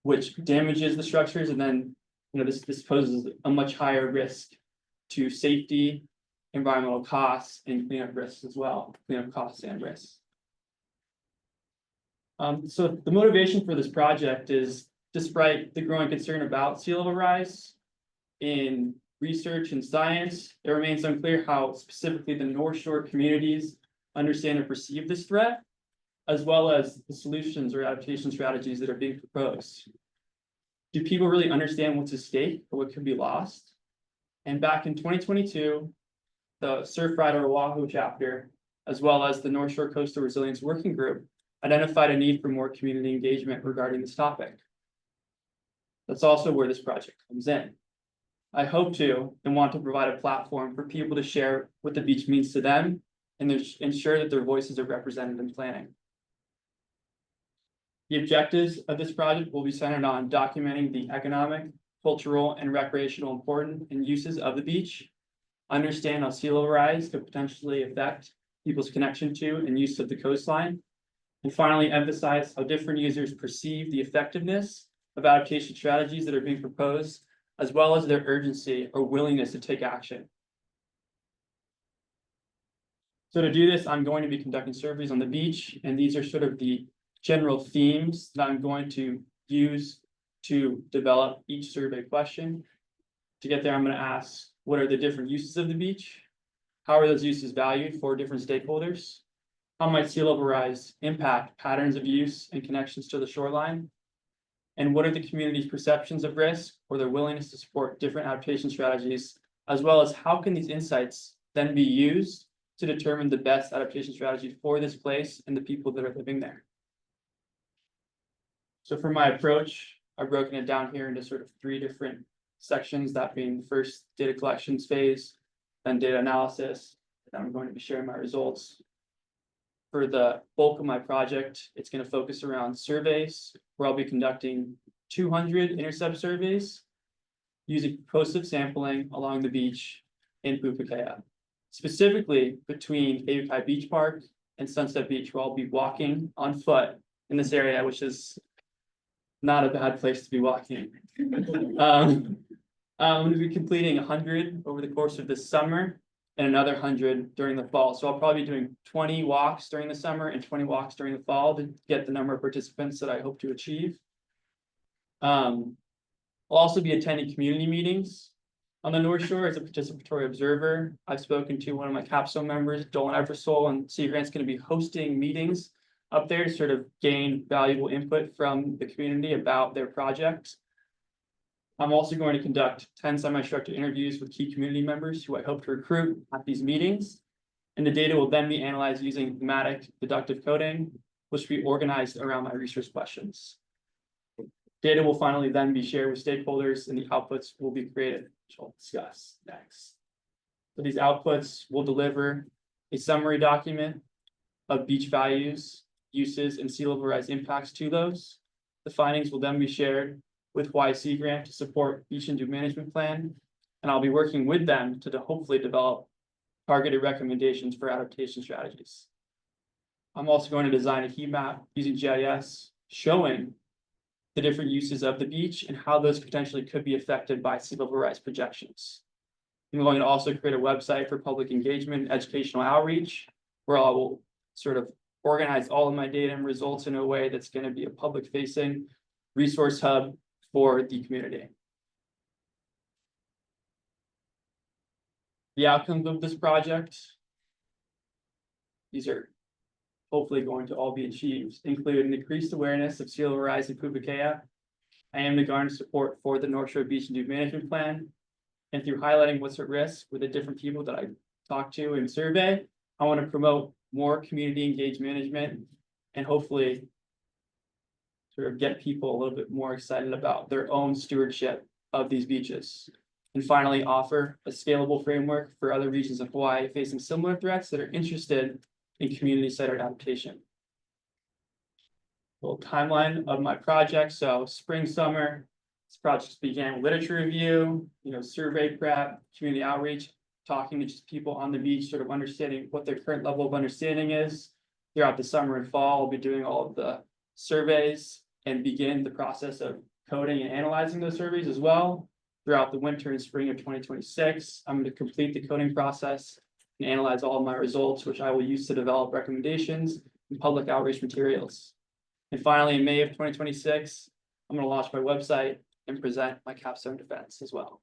which damages the structures. And then, this poses a much higher risk to safety, environmental costs, and cleanup risks as well, cleanup costs and risks. So the motivation for this project is, despite the growing concern about sea level rise in research and science, it remains unclear how specifically the North Shore communities understand and perceive this threat, as well as the solutions or adaptation strategies that are being proposed. Do people really understand what's at stake or what could be lost? And back in 2022, the Surfrider Oahu chapter, as well as the North Shore Coastal Resilience Working Group, identified a need for more community engagement regarding this topic. That's also where this project comes in. I hope to and want to provide a platform for people to share what the beach means to them and ensure that their voices are represented in planning. The objectives of this project will be centered on documenting the economic, cultural, and recreational importance and uses of the beach, understand how sea level rise could potentially affect people's connection to and use of the coastline, and finally emphasize how different users perceive the effectiveness of adaptation strategies that are being proposed, as well as their urgency or willingness to take action. So to do this, I'm going to be conducting surveys on the beach, and these are sort of the general themes that I'm going to use to develop each survey question. To get there, I'm going to ask, what are the different uses of the beach? How are those uses valued for different stakeholders? How might sea level rise impact patterns of use and connections to the shoreline? And what are the community's perceptions of risk or their willingness to support different adaptation strategies, as well as how can these insights then be used to determine the best adaptation strategy for this place and the people that are living there? So for my approach, I've broken it down here into sort of 3 different sections, that being the first data collections phase, then data analysis, then I'm going to be sharing my results. For the bulk of my project, it's going to focus around surveys, where I'll be conducting 200 intercept surveys using propulsive sampling along the beach in Pūpūkea, specifically between Kāhuli Beach Park and Sunset Beach, where I'll be walking on foot in this area, which is not a bad place to be walking. I'm going to be completing 100 over the course of this summer and another 100 during the fall. So I'll probably be doing 20 walks during the summer and 20 walks during the fall to get the number of participants that I hope to achieve. I'll also be attending community meetings on the North Shore as a participatory observer. I've spoken to one of my Capstone members, Dolan Eversole, and Sea Grant's going to be hosting meetings up there to sort of gain valuable input from the community about their projects. I'm also going to conduct 10 semi-structured interviews with key community members who I hope to recruit at these meetings. And the data will then be analyzed using thematic deductive coding, which will be organized around my research questions. Data will finally then be shared with stakeholders and the outputs will be created, which I'll discuss next. So these outputs will deliver a summary document of beach values, uses, and sea level rise impacts to those. The findings will then be shared with Hawaiʻi Sea Grant to support beach and dune management plan. And I'll be working with them to hopefully develop targeted recommendations for adaptation strategies. I'm also going to design a heat map using GIS showing the different uses of the beach and how those potentially could be affected by sea level rise projections. I'm going to also create a website for public engagement, and educational outreach, where I will sort of organize all of my data and results in a way that's going to be a public facing resource hub for the community. The outcomes of this project, these are hopefully going to all be achieved, include an increased awareness of sea level rise in Pūpūkea. I am to garner support for the North Shore Beach and Dune Management Plan. And through highlighting what's at risk with the different people that I talk to and survey, I want to promote more community engaged management and hopefully sort of get people a little bit more excited about their own stewardship of these beaches. And finally, offer a scalable framework for other regions of Hawaii facing similar threats that are interested in community-centered adaptation. Little timeline of my project. So spring, summer, this project began with literature review, survey prep, community outreach, talking to just people on the beach, sort of understanding what their current level of understanding is. Throughout the summer and fall, I'll be doing all of the surveys and begin the process of coding and analyzing those surveys as well. Throughout the winter and spring of 2026, I'm going to complete the coding process and analyze all of my results, which I will use to develop recommendations and public outreach materials. And finally, in May of 2026, I'm going to launch my website and present my capstone defense as well.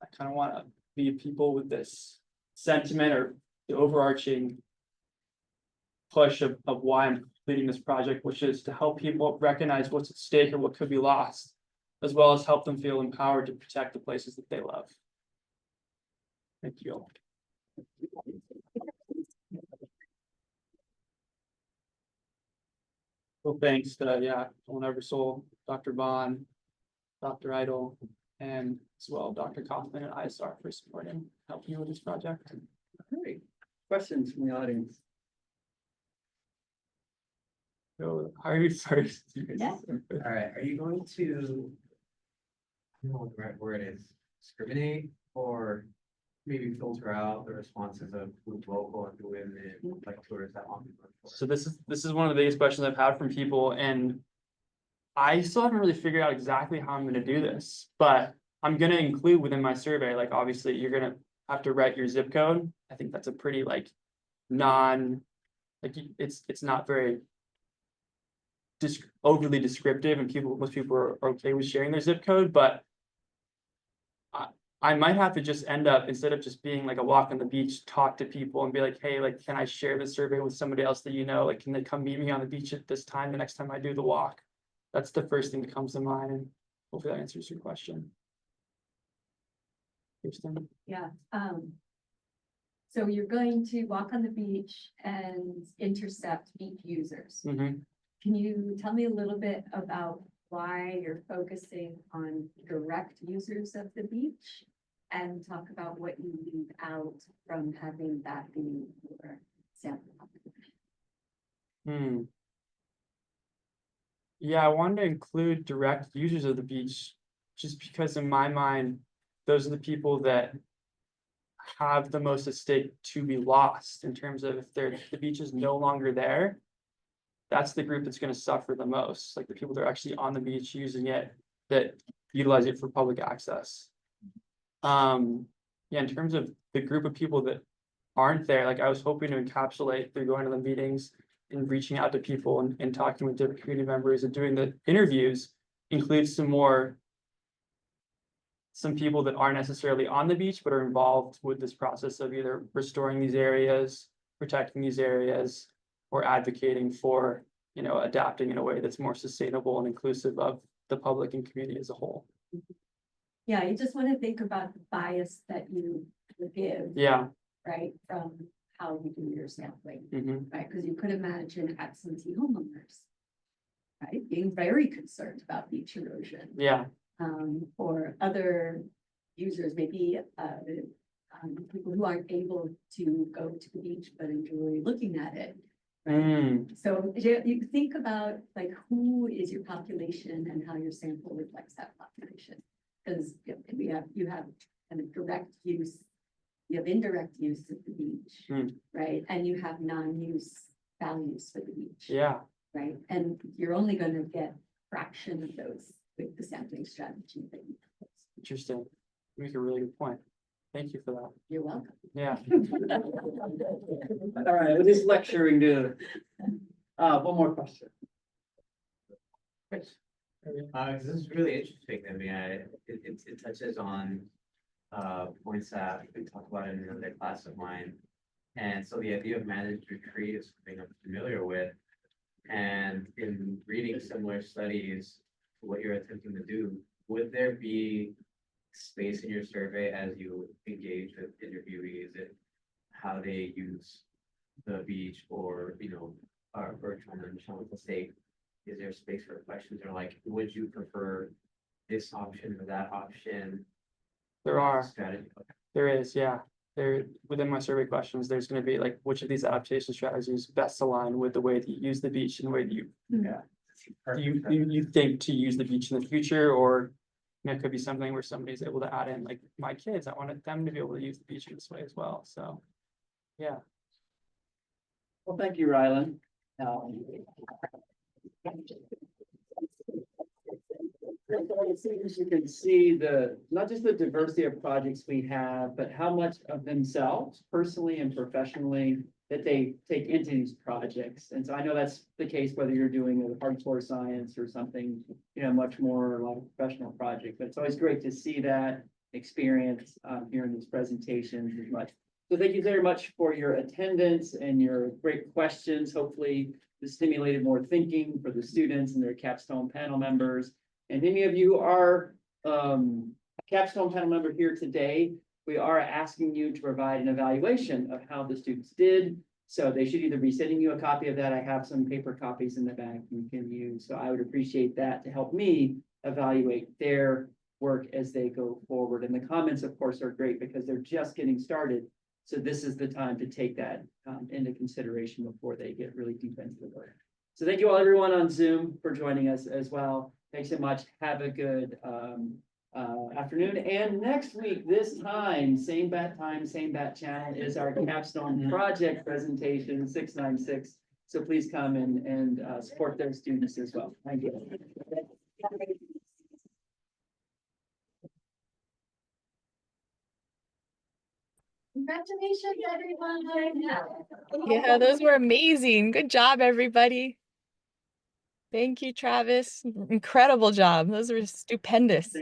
I kind of want to leave people with this sentiment or the overarching push of why I'm completing this project, which is to help people recognize what's at stake or what could be lost, as well as help them feel empowered to protect the places that they love. Thank you all. Well, thanks to, Owen Eversole, Dr. Bond, Dr. Idle, and as well, Dr. Kaufman and ISR for supporting, helping you with this project. Great. Questions from the audience? So, how are you first? Yeah. All right, are you going to, I don't know what the right word is, discriminate or maybe filter out the responses of who's local and who isn't, like tourists that want to go? So this is one of the biggest questions I've had from people, and I still haven't really figured out exactly how I'm going to do this, but I'm going to include within my survey, like obviously you're going to have to write your zip code. I think that's a pretty it's not very overly descriptive, and most people are okay with sharing their zip code, but I might have to just end up, instead of just being like a walk on the beach, talk to people and be like, hey, like, can I share this survey with somebody else that you know? Like, can they come meet me on the beach at this time the next time I do the walk? That's the first thing that comes to mind, and hopefully that answers your question. Kirsten? Yeah, so you're going to walk on the beach and intercept beach users. Mm-hmm. Can you tell me a little bit about why you're focusing on direct users of the beach? And talk about what you leave out from having that be your sample population. Yeah, I wanted to include direct users of the beach, just because in my mind, those are the people that have the most at stake to be lost, in terms of if the beach is no longer there, that's the group that's going to suffer the most, like the people that are actually on the beach using it, that utilize it for public access. In terms of the group of people that aren't there, like I was hoping to encapsulate through going to the meetings and reaching out to people and talking with different community members and doing the interviews, include some people that aren't necessarily on the beach, but are involved with this process of either restoring these areas, protecting these areas, or advocating for, adapting in a way that's more sustainable and inclusive of the public and community as a whole. Yeah, you just want to think about the bias that you give. Yeah. Right, from how you do your sampling, Mm-hmm. right? Because you could imagine absentee homeowners, right, being very concerned about beach erosion. Yeah. Or other users, maybe people who aren't able to go to the beach but enjoy looking at it. Right? So you think about like who is your population and how your sample reflects that population. Because you have kind of direct use, you have indirect use of the beach, right? And you have non-use values for the beach. Yeah. Right, and you're only going to get fraction of those with the sampling strategy that you proposed. Interesting. You make a really good point. Thank you for that. You're welcome. Yeah. All right, with this lecturing to, one more question. Chris. This is really interesting. I mean, it touches on points that we talked about in another class of mine. And so the idea of managed retreat is something I'm familiar with. And in reading similar studies to what you're attempting to do, would there be space in your survey as you engage with interviewees and how they use the beach or, our virtual mental state? Is there space for questions or like, would you prefer this option or that option? There are. Strategy. There is, yeah. There, within my survey questions, there's gonna be like, which of these adaptation strategies best align with the way that you use the beach and the way that you, you think to use the beach in the future, or it could be something where somebody's able to add in, like, my kids, I wanted them to be able to use the beach in this way as well, so, yeah. Well, thank you, Ryland. You can see not just the diversity of projects we have, but how much of themselves personally and professionally that they take into these projects. And so I know that's the case whether you're doing a hardcore science or something, much more like a professional project, but it's always great to see that experience here in these presentations as much. So thank you very much for your attendance and your great questions. Hopefully this stimulated more thinking for the students and their capstone panel members. And any of you are a capstone panel member here today, we are asking you to provide an evaluation of how the students did. So they should either be sending you a copy of that. I have some paper copies in the back you can use. So I would appreciate that to help me evaluate their work as they go forward. And the comments, of course, are great because they're just getting started. So this is the time to take that into consideration before they get really deep into the work. So thank you all, everyone on Zoom, for joining us as well. Thanks so much. Have a good afternoon. And next week, this time, same bat time, same bat channel, is our capstone project presentation, 696. So please come and support their students as well. Thank you. Congratulations, everyone. Yeah, those were amazing. Good job, everybody. Thank you, Travis. Incredible job. Those were stupendous.